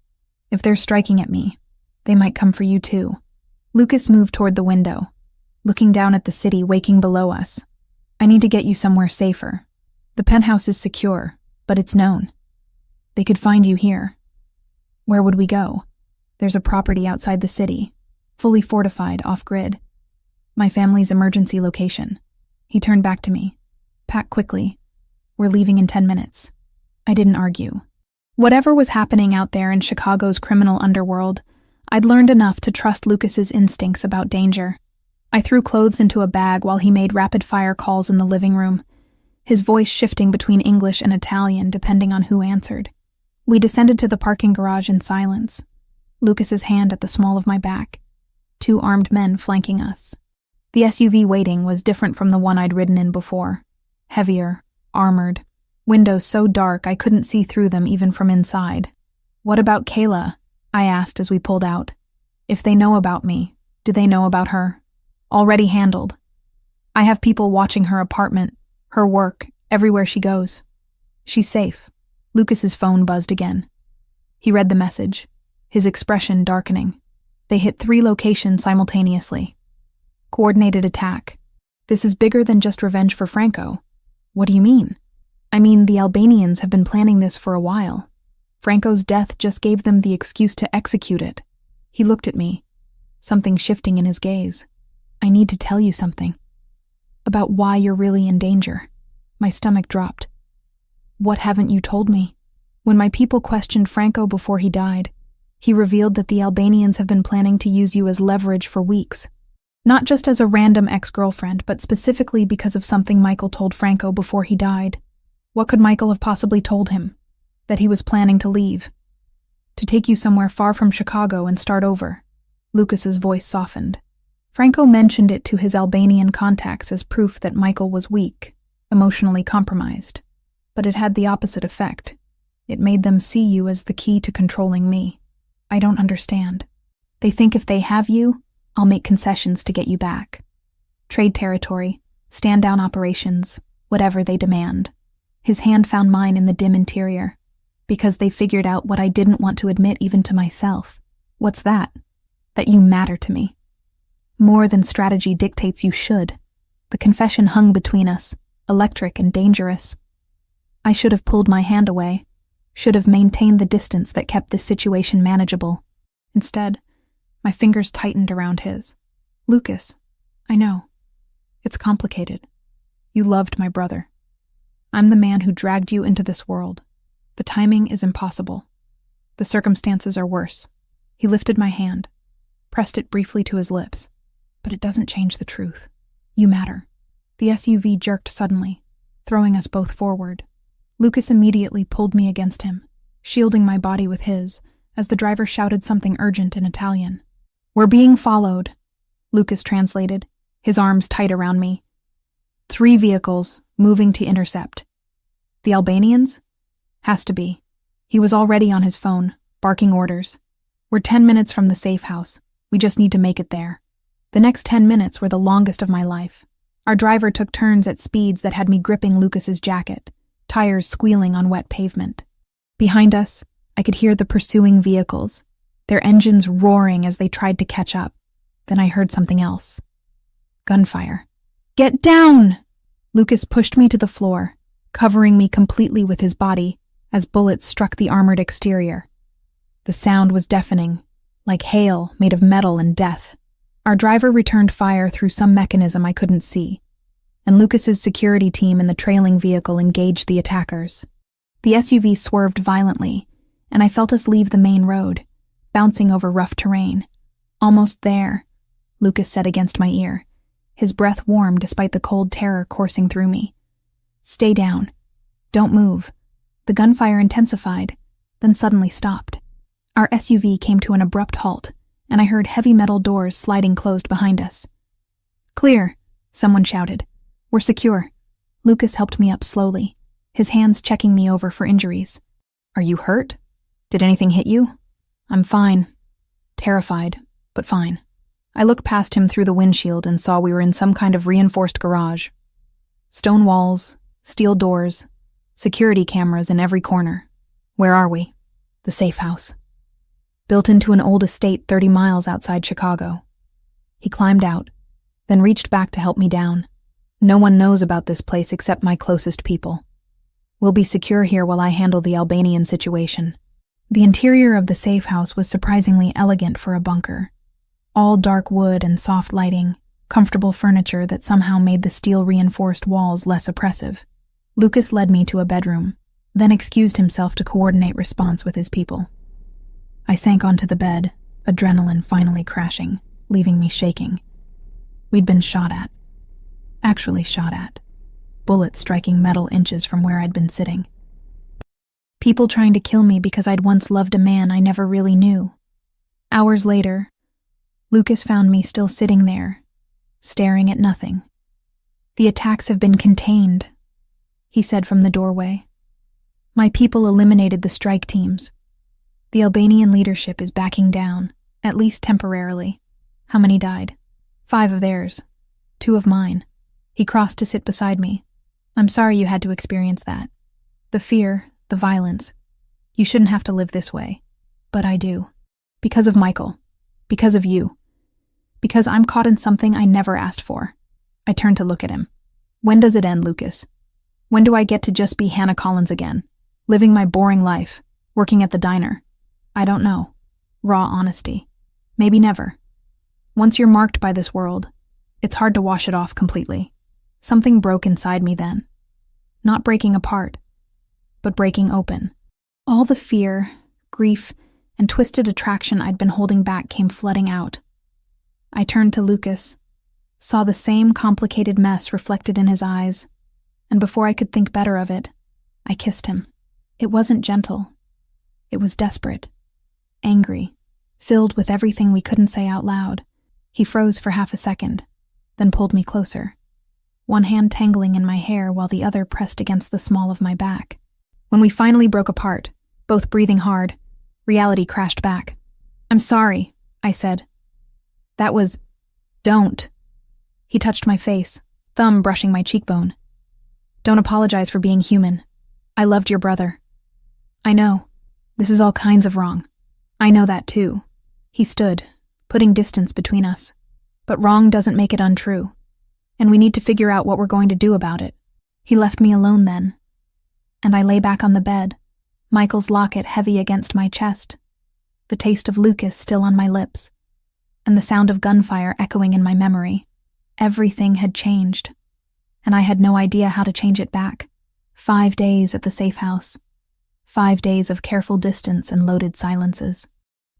If they're striking at me, they might come for you too." Lucas moved toward the window, looking down at the city waking below us. "I need to get you somewhere safer. The penthouse is secure, but it's known. They could find you here." "Where would we go?" "There's a property outside the city, fully fortified, off-grid. My family's emergency location." He turned back to me. "Pack quickly. We're leaving in 10 minutes. I didn't argue. Whatever was happening out there in Chicago's criminal underworld, I'd learned enough to trust Lucas's instincts about danger. I threw clothes into a bag while he made rapid-fire calls in the living room, his voice shifting between English and Italian depending on who answered. We descended to the parking garage in silence, Lucas's hand at the small of my back, 2 armed men flanking us. The SUV waiting was different from the one I'd ridden in before. Heavier, armored, windows so dark I couldn't see through them even from inside. "What about Kayla?" I asked as we pulled out. "If they know about me, do they know about her?" "Already handled. I have people watching her apartment, her work, everywhere she goes. She's safe." Lucas's phone buzzed again. He read the message, his expression darkening. "They hit 3 locations simultaneously. Coordinated attack. This is bigger than just revenge for Franco." "What do you mean?" I mean, the Albanians have been planning this for a while. Franco's death just gave them the excuse to execute it. He looked at me, something shifting in his gaze. I need to tell you something. About why you're really in danger. My stomach dropped. What haven't you told me? When my people questioned Franco before he died, he revealed that the Albanians have been planning to use you as leverage for weeks. Not just as a random ex-girlfriend, but specifically because of something Michael told Franco before he died. What could Michael have possibly told him? That he was planning to leave. To take you somewhere far from Chicago and start over. Lucas's voice softened. Franco mentioned it to his Albanian contacts as proof that Michael was weak, emotionally compromised. But it had the opposite effect. It made them see you as the key to controlling me. I don't understand. They think if they have you, I'll make concessions to get you back. Trade territory, stand-down operations, whatever they demand. His hand found mine in the dim interior. Because they figured out what I didn't want to admit even to myself. What's that? That you matter to me. More than strategy dictates you should. The confession hung between us, electric and dangerous. I should have pulled my hand away, should have maintained the distance that kept this situation manageable. Instead, my fingers tightened around his. Lucas, I know. It's complicated. You loved my brother. I'm the man who dragged you into this world. The timing is impossible. The circumstances are worse. He lifted my hand, pressed it briefly to his lips. But it doesn't change the truth. You matter. The SUV jerked suddenly, throwing us both forward. Lucas immediately pulled me against him, shielding my body with his, as the driver shouted something urgent in Italian. We're being followed, Lucas translated, his arms tight around me. 3 vehicles, moving to intercept. The Albanians? Has to be. He was already on his phone, barking orders. We're 10 minutes from the safe house. We just need to make it there. The next 10 minutes were the longest of my life. Our driver took turns at speeds that had me gripping Lucas's jacket, tires squealing on wet pavement. Behind us, I could hear the pursuing vehicles, their engines roaring as they tried to catch up. Then I heard something else. Gunfire. Get down! Lucas pushed me to the floor, covering me completely with his body as bullets struck the armored exterior. The sound was deafening, like hail made of metal and death. Our driver returned fire through some mechanism I couldn't see, and Lucas's security team in the trailing vehicle engaged the attackers. The SUV swerved violently, and I felt us leave the main road, bouncing over rough terrain. Almost there, Lucas said against my ear, his breath warm despite the cold terror coursing through me. Stay down. Don't move. The gunfire intensified, then suddenly stopped. Our SUV came to an abrupt halt, and I heard heavy metal doors sliding closed behind us. Clear, someone shouted. We're secure. Lucas helped me up slowly, his hands checking me over for injuries. Are you hurt? Did anything hit you? I'm fine. Terrified, but fine. I looked past him through the windshield and saw we were in some kind of reinforced garage. Stone walls, steel doors, security cameras in every corner. Where are we? The safe house. Built into an old estate 30 miles outside Chicago. He climbed out, then reached back to help me down. No one knows about this place except my closest people. We'll be secure here while I handle the Albanian situation. The interior of the safe house was surprisingly elegant for a bunker. All dark wood and soft lighting, comfortable furniture that somehow made the steel-reinforced walls less oppressive. Lucas led me to a bedroom, then excused himself to coordinate response with his people. I sank onto the bed, adrenaline finally crashing, leaving me shaking. We'd been shot at. Actually shot at. Bullets striking metal inches from where I'd been sitting. People trying to kill me because I'd once loved a man I never really knew. Hours later, Lucas found me still sitting there, staring at nothing. The attacks have been contained, he said from the doorway. My people eliminated the strike teams. The Albanian leadership is backing down, at least temporarily. How many died? 5 of theirs. 2 of mine. He crossed to sit beside me. I'm sorry you had to experience that. The fear, the violence. You shouldn't have to live this way. But I do. Because of Michael. Because of you. Because I'm caught in something I never asked for. I turned to look at him. When does it end, Lucas? When do I get to just be Hannah Collins again? Living my boring life, working at the diner? I don't know. Raw honesty. Maybe never. Once you're marked by this world, it's hard to wash it off completely. Something broke inside me then. Not breaking apart, but breaking open. All the fear, grief, and twisted attraction I'd been holding back came flooding out. I turned to Lucas, saw the same complicated mess reflected in his eyes, and before I could think better of it, I kissed him. It wasn't gentle. It was desperate, angry, filled with everything we couldn't say out loud. He froze for half a second, then pulled me closer, one hand tangling in my hair while the other pressed against the small of my back. When we finally broke apart, both breathing hard, reality crashed back. "I'm sorry," I said. "That was... don't." He touched my face, thumb brushing my cheekbone. "Don't apologize for being human. I loved your brother." "I know. This is all kinds of wrong. I know that too." He stood, putting distance between us. "But wrong doesn't make it untrue. And we need to figure out what we're going to do about it." He left me alone then, and I lay back on the bed, Michael's locket heavy against my chest, the taste of Lucas still on my lips, and the sound of gunfire echoing in my memory. Everything had changed, and I had no idea how to change it back. 5 days at the safe house. 5 days of careful distance and loaded silences.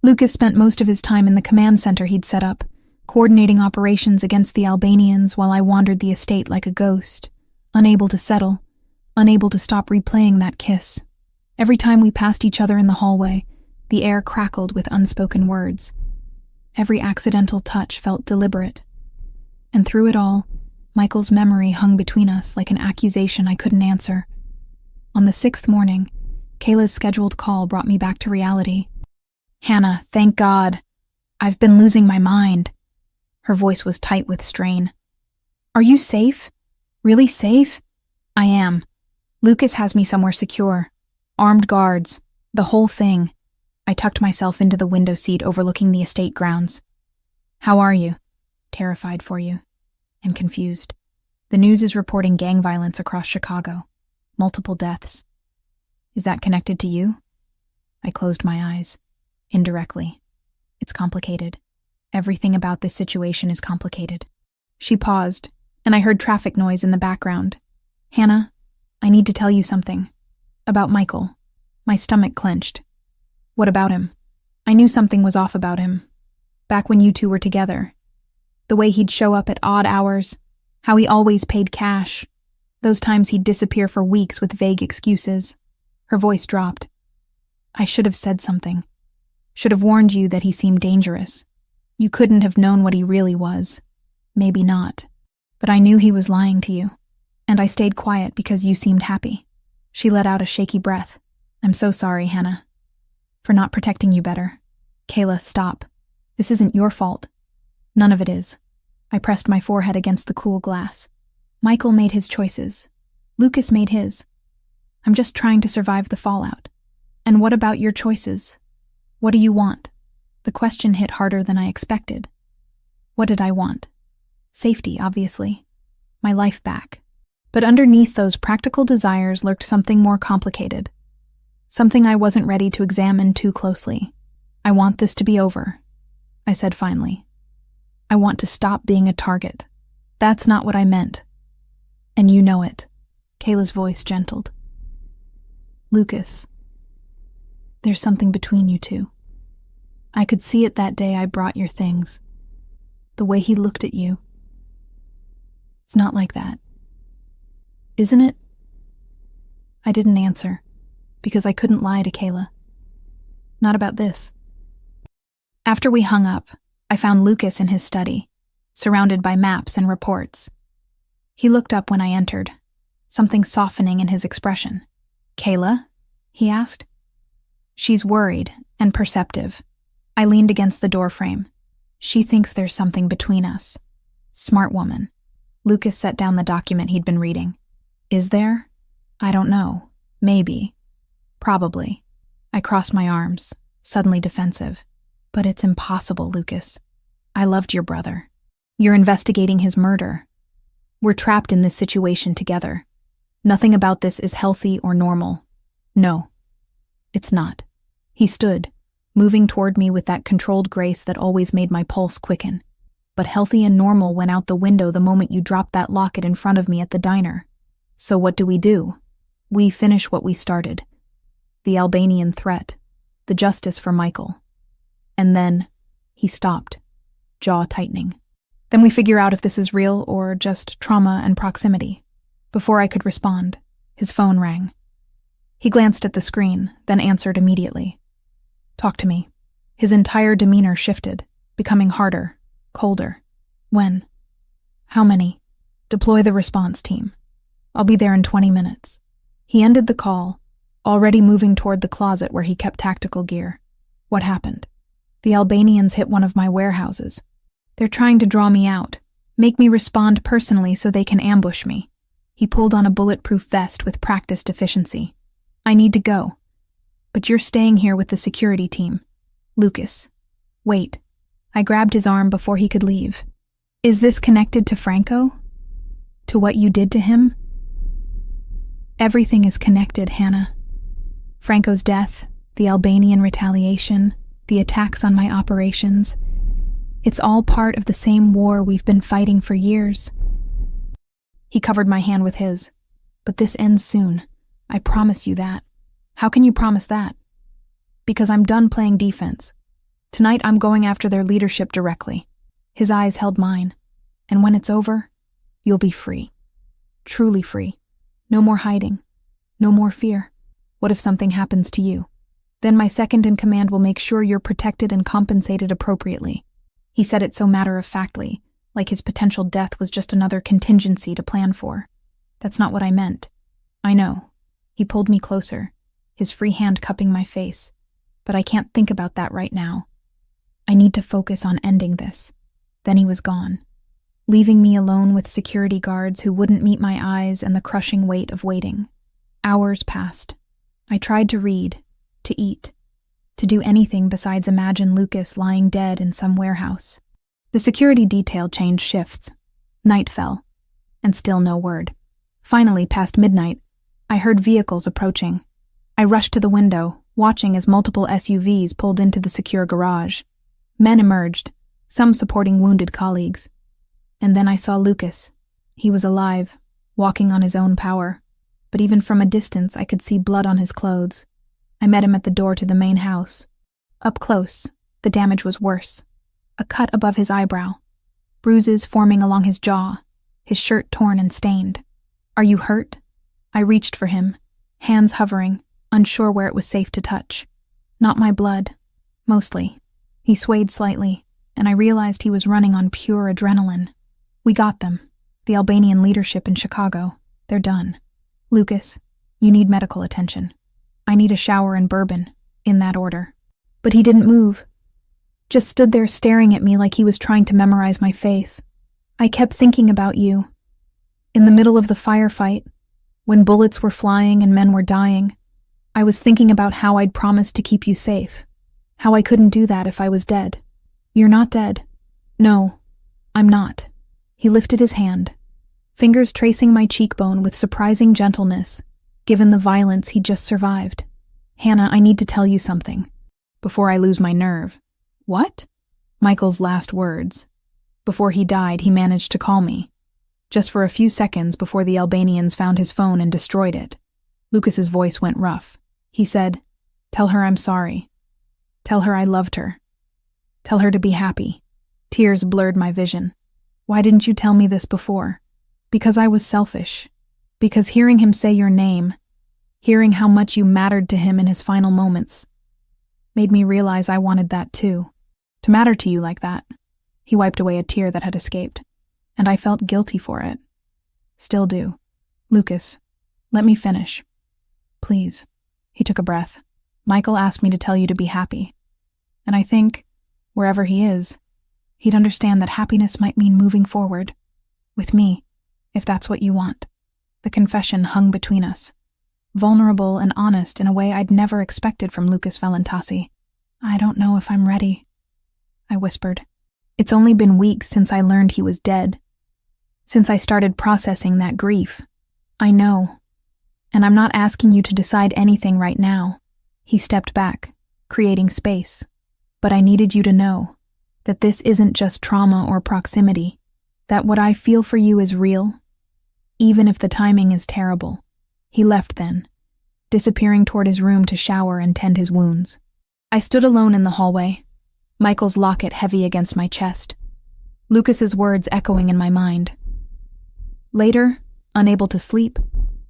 Lucas spent most of his time in the command center he'd set up, coordinating operations against the Albanians while I wandered the estate like a ghost, unable to settle, unable to stop replaying that kiss. Every time we passed each other in the hallway, the air crackled with unspoken words. Every accidental touch felt deliberate. And through it all, Michael's memory hung between us like an accusation I couldn't answer. On the 6th morning, Kayla's scheduled call brought me back to reality. "Hannah, thank God. I've been losing my mind." Her voice was tight with strain. "Are you safe? Really safe?" "I am. Lucas has me somewhere secure. Armed guards. The whole thing." I tucked myself into the window seat overlooking the estate grounds. "How are you?" "Terrified for you. And confused. The news is reporting gang violence across Chicago. Multiple deaths. Is that connected to you?" I closed my eyes. Indirectly. It's complicated. Everything about this situation is complicated. She paused, and I heard traffic noise in the background. "Hannah, I need to tell you something. About Michael." My stomach clenched. "What about him?" I knew something was off about him. Back when you two were together. The way he'd show up at odd hours, how he always paid cash, those times he'd disappear for weeks with vague excuses. Her voice dropped. "I should have said something. Should have warned you that he seemed dangerous. You couldn't have known what he really was. Maybe not. But I knew he was lying to you. And I stayed quiet because you seemed happy." She let out a shaky breath. "I'm so sorry, Hannah. For not protecting you better." "Kayla, stop. This isn't your fault." "None of it is." I pressed my forehead against the cool glass. "Michael made his choices. Lucas made his. I'm just trying to survive the fallout. And what about your choices? What do you want?" The question hit harder than I expected. What did I want? Safety, obviously. My life back. But underneath those practical desires lurked something more complicated. Something I wasn't ready to examine too closely. "I want this to be over," I said finally. "I want to stop being a target. That's not what I meant. And you know it." Kayla's voice gentled. "Lucas, there's something between you two. I could see it that day I brought your things. The way he looked at you. It's not like that. Isn't it?" I didn't answer, because I couldn't lie to Kayla. Not about this. After we hung up, I found Lucas in his study, surrounded by maps and reports. He looked up when I entered, something softening in his expression. "Kayla?" he asked. She's worried and perceptive. I leaned against the doorframe. She thinks there's something between us. Smart woman. Lucas set down the document he'd been reading. "Is there? I don't know. Maybe. Probably." I crossed my arms, suddenly defensive. "But it's impossible, Lucas. I loved your brother. You're investigating his murder. We're trapped in this situation together. Nothing about this is healthy or normal. No, it's not. He stood, moving toward me with that controlled grace that always made my pulse quicken. But healthy and normal went out the window the moment you dropped that locket in front of me at the diner. So what do? We finish what we started. The Albanian threat, the justice for Michael. And then he stopped, jaw tightening. Then we figure out if this is real or just trauma and proximity. Before I could respond, his phone rang. He glanced at the screen, then answered immediately. Talk to me. His entire demeanor shifted, becoming harder, colder. When? How many? Deploy the response team. I'll be there in 20 minutes. He ended the call, already moving toward the closet where he kept tactical gear. What happened? The Albanians hit one of my warehouses. They're trying to draw me out, make me respond personally so they can ambush me. He pulled on a bulletproof vest with practiced efficiency. I need to go. But you're staying here with the security team. Lucas. Wait. I grabbed his arm before he could leave. Is this connected to Franco? To what you did to him? Everything is connected, Hannah. Franco's death, the Albanian retaliation, the attacks on my operations. It's all part of the same war we've been fighting for years. He covered my hand with his. But this ends soon. I promise you that. How can you promise that? Because I'm done playing defense. Tonight I'm going after their leadership directly. His eyes held mine. And when it's over, you'll be free. Truly free. No more hiding. No more fear. What if something happens to you? Then my second in command will make sure you're protected and compensated appropriately. He said it so matter-of-factly, like his potential death was just another contingency to plan for. That's not what I meant. I know. He pulled me closer, his free hand cupping my face. But I can't think about that right now. I need to focus on ending this. Then he was gone, leaving me alone with security guards who wouldn't meet my eyes and the crushing weight of waiting. Hours passed. I tried to read, to eat, to do anything besides imagine Lucas lying dead in some warehouse. The security detail changed shifts. Night fell, and still no word. Finally, past midnight, I heard vehicles approaching. I rushed to the window, watching as multiple SUVs pulled into the secure garage. Men emerged, some supporting wounded colleagues. And then I saw Lucas. He was alive, walking on his own power. But even from a distance, I could see blood on his clothes. I met him at the door to the main house. Up close, the damage was worse. A cut above his eyebrow, bruises forming along his jaw, his shirt torn and stained. Are you hurt? I reached for him, hands hovering, unsure where it was safe to touch. Not my blood. Mostly. He swayed slightly, and I realized he was running on pure adrenaline. We got them. The Albanian leadership in Chicago. They're done. Lucas, you need medical attention. I need a shower and bourbon, in that order. But he didn't move. Just stood there staring at me like he was trying to memorize my face. I kept thinking about you. In the middle of the firefight, when bullets were flying and men were dying, I was thinking about how I'd promised to keep you safe. How I couldn't do that if I was dead. You're not dead. No, I'm not. He lifted his hand, fingers tracing my cheekbone with surprising gentleness, given the violence he'd just survived. Hannah, I need to tell you something. Before I lose my nerve. What? Michael's last words. Before he died, he managed to call me. Just for a few seconds before the Albanians found his phone and destroyed it. Lucas's voice went rough. He said, "Tell her I'm sorry. Tell her I loved her. Tell her to be happy." Tears blurred my vision. Why didn't you tell me this before? Because I was selfish. Because hearing him say your name, hearing how much you mattered to him in his final moments, made me realize I wanted that too. To matter to you like that. He wiped away a tear that had escaped, and I felt guilty for it. Still do. Lucas, let me finish. Please. He took a breath. Michael asked me to tell you to be happy. And I think, wherever he is, he'd understand that happiness might mean moving forward. With me, if that's what you want. The confession hung between us. Vulnerable and honest in a way I'd never expected from Lucas Valentasi. I don't know if I'm ready, I whispered. It's only been weeks since I learned he was dead. Since I started processing that grief. I know, And I'm not asking you to decide anything right now. He stepped back, creating space. But I needed you to know that this isn't just trauma or proximity, that what I feel for you is real, even if the timing is terrible. He left then, disappearing toward his room to shower and tend his wounds. I stood alone in the hallway, Michael's locket heavy against my chest, Lucas's words echoing in my mind. Later, unable to sleep,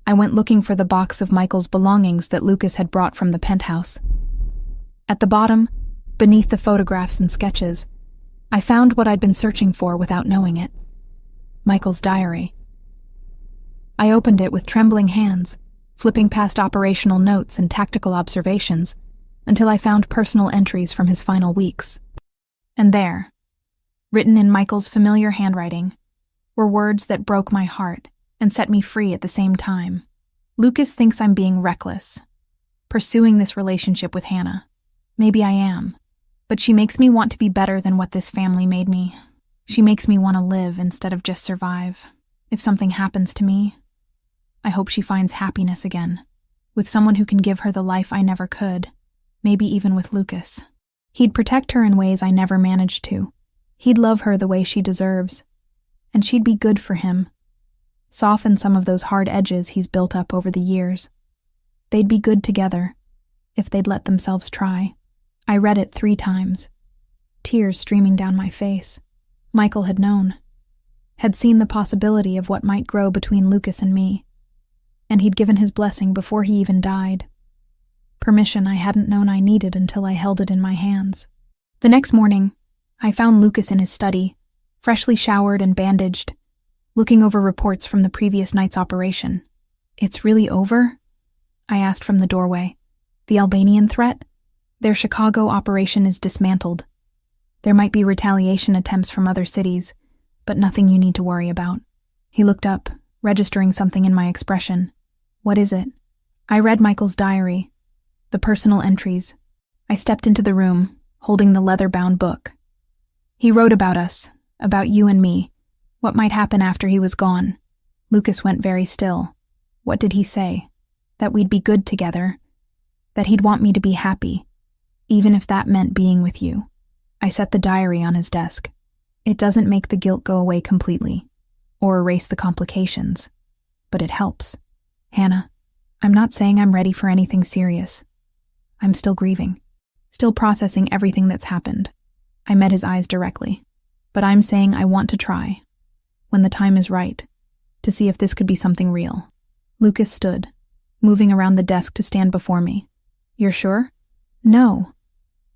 I went looking for the box of Michael's belongings that Lucas had brought from the penthouse. At the bottom, beneath the photographs and sketches, I found what I'd been searching for without knowing it: Michael's diary. I opened it with trembling hands, flipping past operational notes and tactical observations, until I found personal entries from his final weeks. And there, written in Michael's familiar handwriting, were words that broke my heart and set me free at the same time. Lucas thinks I'm being reckless, pursuing this relationship with Hannah. Maybe I am, but she makes me want to be better than what this family made me. She makes me want to live instead of just survive. If something happens to me, I hope she finds happiness again, with someone who can give her the life I never could, maybe even with Lucas. He'd protect her in ways I never managed to. He'd love her the way she deserves, and she'd be good for him, soften some of those hard edges he's built up over the years. They'd be good together, if they'd let themselves try. I read it 3 times, tears streaming down my face. Michael had known, had seen the possibility of what might grow between Lucas and me, and he'd given his blessing before he even died. Permission I hadn't known I needed until I held it in my hands. The next morning, I found Lucas in his study, freshly showered and bandaged, looking over reports from the previous night's operation. "It's really over?" I asked from the doorway. "The Albanian threat? Their Chicago operation is dismantled. There might be retaliation attempts from other cities, but nothing you need to worry about." He looked up, registering something in my expression. "What is it?" I read Michael's diary, the personal entries. I stepped into the room, holding the leather-bound book. He wrote about us, about you and me, what might happen after he was gone. Lucas went very still. What did he say? That we'd be good together, that he'd want me to be happy, even if that meant being with you. I set the diary on his desk. It doesn't make the guilt go away completely, or erase the complications, but it helps. Hannah, I'm not saying I'm ready for anything serious. I'm still grieving, still processing everything that's happened. I met his eyes directly, but I'm saying I want to try, when the time is right, to see if this could be something real. Lucas stood, moving around the desk to stand before me. "You're sure?" "No,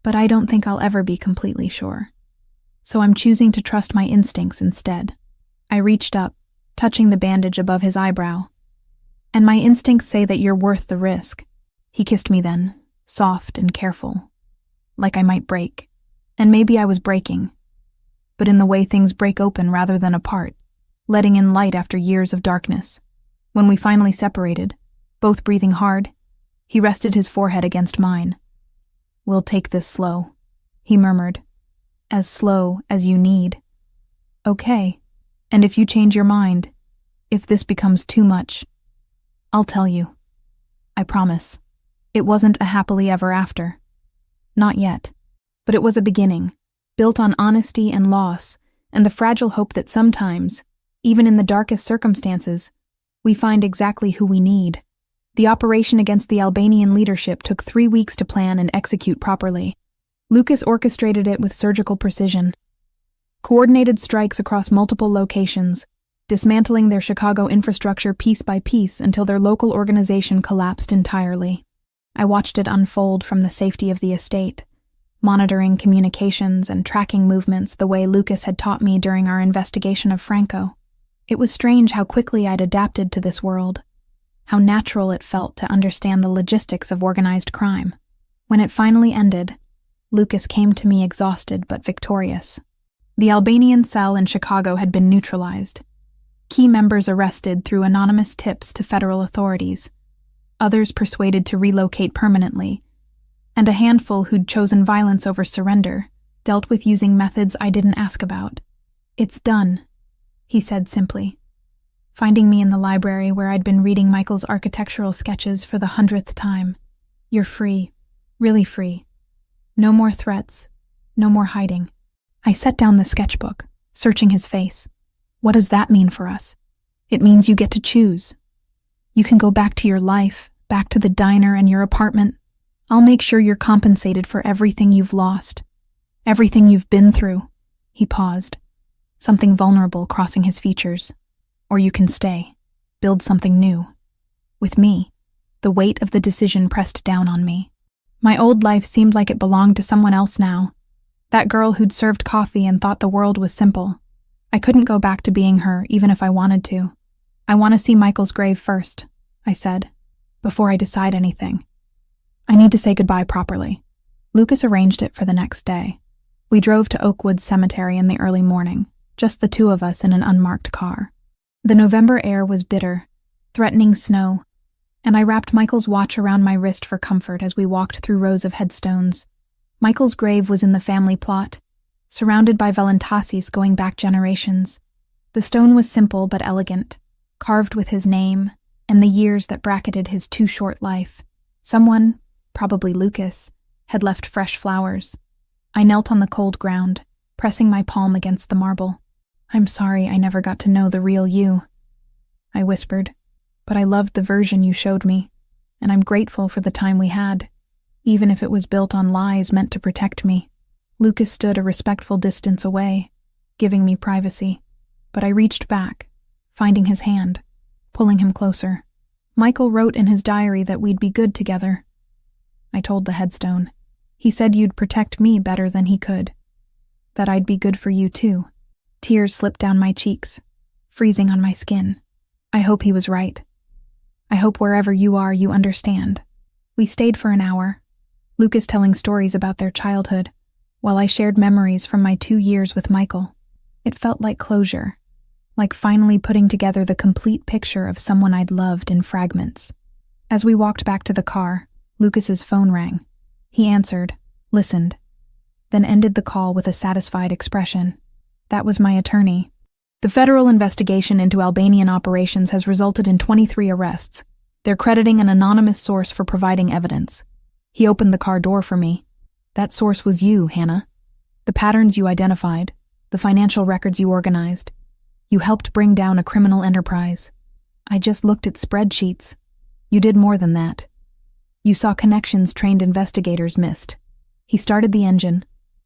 but I don't think I'll ever be completely sure. So I'm choosing to trust my instincts instead." I reached up, touching the bandage above his eyebrow. "And my instincts say that you're worth the risk." He kissed me then, soft and careful, like I might break. And maybe I was breaking, but in the way things break open rather than apart, letting in light after years of darkness. When we finally separated, both breathing hard, he rested his forehead against mine. "We'll take this slow," he murmured. "As slow as you need." "Okay, and if you change your mind, if this becomes too much, I'll tell you. I promise." It wasn't a happily ever after. Not yet. But it was a beginning, built on honesty and loss, and the fragile hope that sometimes, even in the darkest circumstances, we find exactly who we need. The operation against the Albanian leadership took 3 weeks to plan and execute properly. Lucas orchestrated it with surgical precision. Coordinated strikes across multiple locations, dismantling their Chicago infrastructure piece by piece until their local organization collapsed entirely. I watched it unfold from the safety of the estate, monitoring communications and tracking movements the way Lucas had taught me during our investigation of Franco. It was strange how quickly I'd adapted to this world, how natural it felt to understand the logistics of organized crime. When it finally ended, Lucas came to me exhausted but victorious. The Albanian cell in Chicago had been neutralized, key members arrested through anonymous tips to federal authorities, others persuaded to relocate permanently, and a handful who'd chosen violence over surrender, dealt with using methods I didn't ask about. "It's done," he said simply. finding me in the library where I'd been reading Michael's architectural sketches for the 100th time. You're free. Really free. No more threats. No more hiding. I set down the sketchbook, searching his face. What does that mean for us? It means you get to choose. You can go back to your life, back to the diner and your apartment. I'll make sure you're compensated for everything you've lost, everything you've been through. He paused, something vulnerable crossing his features. Or you can stay, build something new. With me, the weight of the decision pressed down on me. My old life seemed like it belonged to someone else now. That girl who'd served coffee and thought the world was simple. I couldn't go back to being her, even if I wanted to. I want to see Michael's grave first, I said, before I decide anything. I need to say goodbye properly. Lucas arranged it for the next day. We drove to Oakwood Cemetery in the early morning, just the two of us in an unmarked car. The November air was bitter, threatening snow, and I wrapped Michael's watch around my wrist for comfort as we walked through rows of headstones. Michael's grave was in the family plot, surrounded by Valentasis going back generations. The stone was simple but elegant, carved with his name and the years that bracketed his too short life. Someone, probably Lucas, had left fresh flowers. I knelt on the cold ground, pressing my palm against the marble. I'm sorry I never got to know the real you, I whispered, but I loved the version you showed me, and I'm grateful for the time we had, even if it was built on lies meant to protect me. Lucas stood a respectful distance away, giving me privacy, but I reached back, finding his hand, pulling him closer. Michael wrote in his diary that we'd be good together. I told the headstone. He said you'd protect me better than he could, that I'd be good for you too. Tears slipped down my cheeks, freezing on my skin. I hope he was right. I hope wherever you are, you understand. We stayed for an hour, Lucas telling stories about their childhood, while I shared memories from my 2 years with Michael. It felt like closure, like finally putting together the complete picture of someone I'd loved in fragments. As we walked back to the car, Lucas's phone rang. He answered, listened, then ended the call with a satisfied expression. That was my attorney. The federal investigation into Albanian operations has resulted in 23 arrests. They're crediting an anonymous source for providing evidence. He opened the car door for me. That source was you, Hannah. The patterns you identified, the financial records you organized. You helped bring down a criminal enterprise. I just looked at spreadsheets. You did more than that. You saw connections trained investigators missed. He started the engine,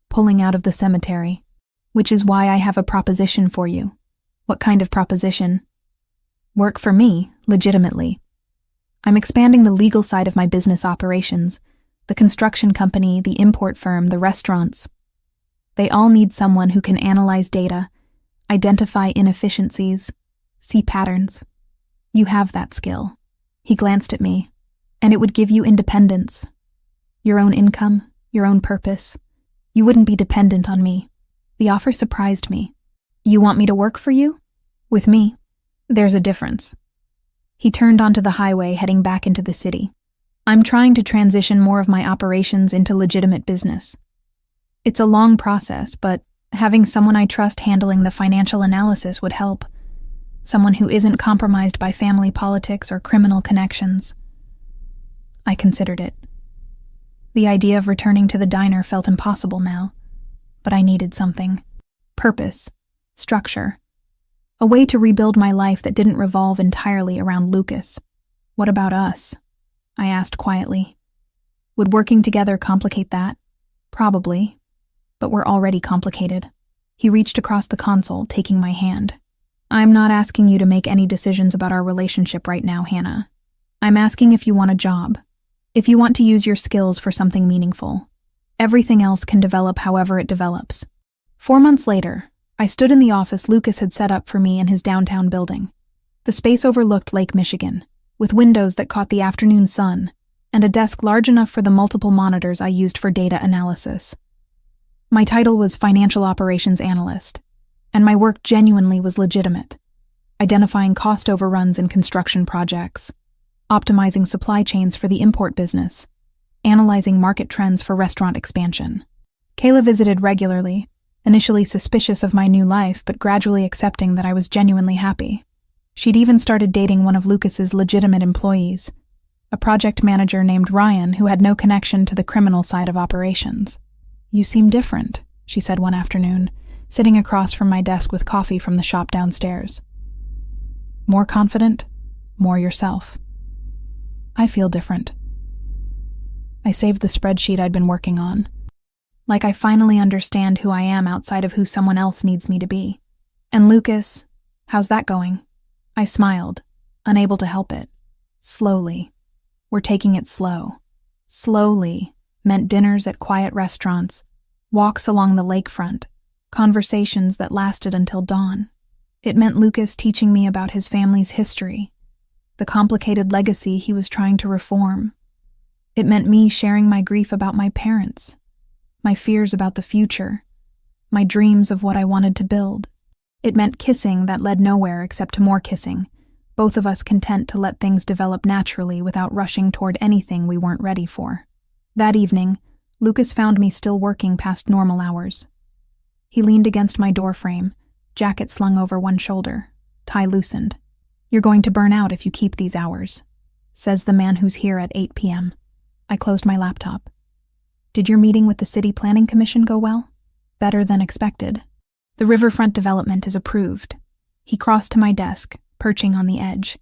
pulling out of the cemetery, which is why I have a proposition for you. What kind of proposition? Work for me, legitimately. I'm expanding the legal side of my business operations, the construction company, the import firm, the restaurants. They all need someone who can analyze data, identify inefficiencies, see patterns. You have that skill. He glanced at me, and it would give you independence. Your own income, your own purpose. You wouldn't be dependent on me. The offer surprised me. You want me to work for you? With me? There's a difference. He turned onto the highway, heading back into the city. I'm trying to transition more of my operations into legitimate business. It's a long process, but having someone I trust handling the financial analysis would help. Someone who isn't compromised by family politics or criminal connections. I considered it. The idea of returning to the diner felt impossible now, but I needed something. Purpose, structure. A way to rebuild my life that didn't revolve entirely around Lucas. What about us? I asked quietly. Would working together complicate that? Probably, but we're already complicated. He reached across the console, taking my hand. I'm not asking you to make any decisions about our relationship right now, Hannah. I'm asking if you want a job, if you want to use your skills for something meaningful. Everything else can develop however it develops. 4 months later, I stood in the office Lucas had set up for me in his downtown building. The space overlooked Lake Michigan, with windows that caught the afternoon sun, and a desk large enough for the multiple monitors I used for data analysis. My title was Financial Operations Analyst, and my work genuinely was legitimate, identifying cost overruns in construction projects, optimizing supply chains for the import business, analyzing market trends for restaurant expansion. Kayla visited regularly, initially suspicious of my new life but gradually accepting that I was genuinely happy. She'd even started dating one of Lucas's legitimate employees, a project manager named Ryan who had no connection to the criminal side of operations. "You seem different," she said one afternoon, sitting across from my desk with coffee from the shop downstairs. "More confident, more yourself." "I feel different." I saved the spreadsheet I'd been working on. Like I finally understand who I am outside of who someone else needs me to be. "And Lucas, how's that going?" I smiled, unable to help it. Slowly. We're taking it slow. Slowly meant dinners at quiet restaurants, walks along the lakefront, conversations that lasted until dawn. It meant Lucas teaching me about his family's history, the complicated legacy he was trying to reform. It meant me sharing my grief about my parents, my fears about the future, my dreams of what I wanted to build. It meant kissing that led nowhere except to more kissing, both of us content to let things develop naturally without rushing toward anything we weren't ready for. That evening, Lucas found me still working past normal hours. He leaned against my doorframe, jacket slung over one shoulder, tie loosened. "You're going to burn out if you keep these hours," says the man who's here at 8 p.m. I closed my laptop. "Did your meeting with the City Planning Commission go well?" "Better than expected. The riverfront development is approved." He crossed to my desk, perching on the edge.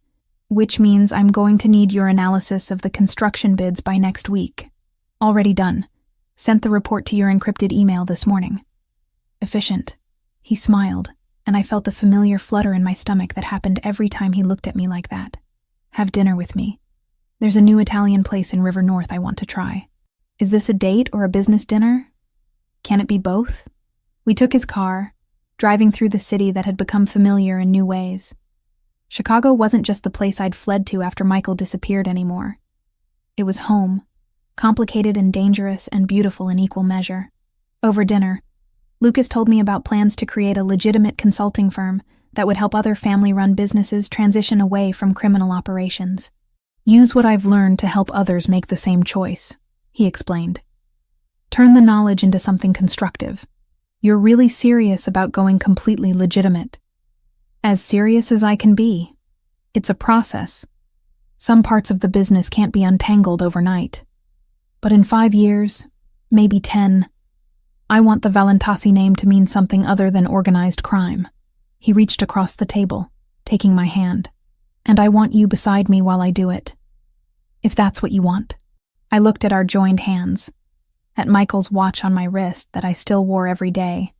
"Which means I'm going to need your analysis of the construction bids by next week." "Already done. Sent the report to your encrypted email this morning." "Efficient." He smiled, and I felt the familiar flutter in my stomach that happened every time he looked at me like that. "Have dinner with me. There's a new Italian place in River North I want to try." "Is this a date or a business dinner? Can it be both?" We took his car, driving through the city that had become familiar in new ways. Chicago wasn't just the place I'd fled to after Michael disappeared anymore. It was home, complicated and dangerous and beautiful in equal measure. Over dinner, Lucas told me about plans to create a legitimate consulting firm that would help other family-run businesses transition away from criminal operations. "Use what I've learned to help others make the same choice," he explained. "Turn the knowledge into something constructive. You're really serious about going completely legitimate." "As serious as I can be. It's a process. Some parts of the business can't be untangled overnight. But in 5 years, maybe 10, I want the Valentasi name to mean something other than organized crime." He reached across the table, taking my hand. "And I want you beside me while I do it. If that's what you want." I looked at our joined hands, at Michael's watch on my wrist that I still wore every day,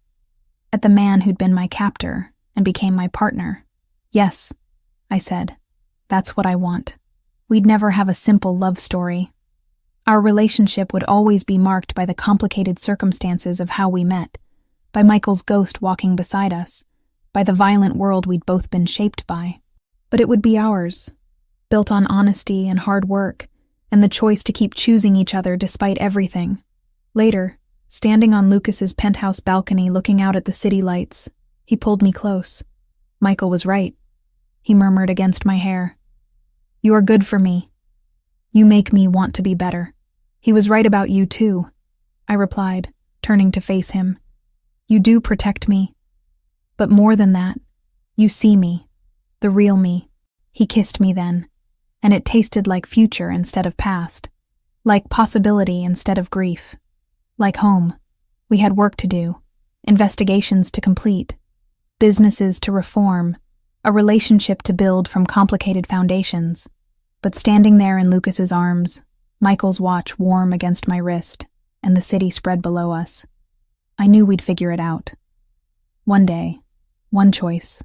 at the man who'd been my captor and became my partner. "Yes," I said, "that's what I want." We'd never have a simple love story. Our relationship would always be marked by the complicated circumstances of how we met, by Michael's ghost walking beside us, by the violent world we'd both been shaped by. But it would be ours, built on honesty and hard work, and the choice to keep choosing each other despite everything. Later, standing on Lucas's penthouse balcony looking out at the city lights, he pulled me close. "Michael was right," he murmured against my hair. "You are good for me. You make me want to be better." "He was right about you too," I replied, turning to face him. "You do protect me. But more than that, you see me, the real me." He kissed me then, and it tasted like future instead of past, like possibility instead of grief, like home. We had work to do, investigations to complete, businesses to reform, a relationship to build from complicated foundations. But standing there in Lucas's arms, Michael's watch warm against my wrist, and the city spread below us, I knew we'd figure it out. One day, one choice,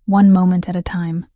one moment at a time.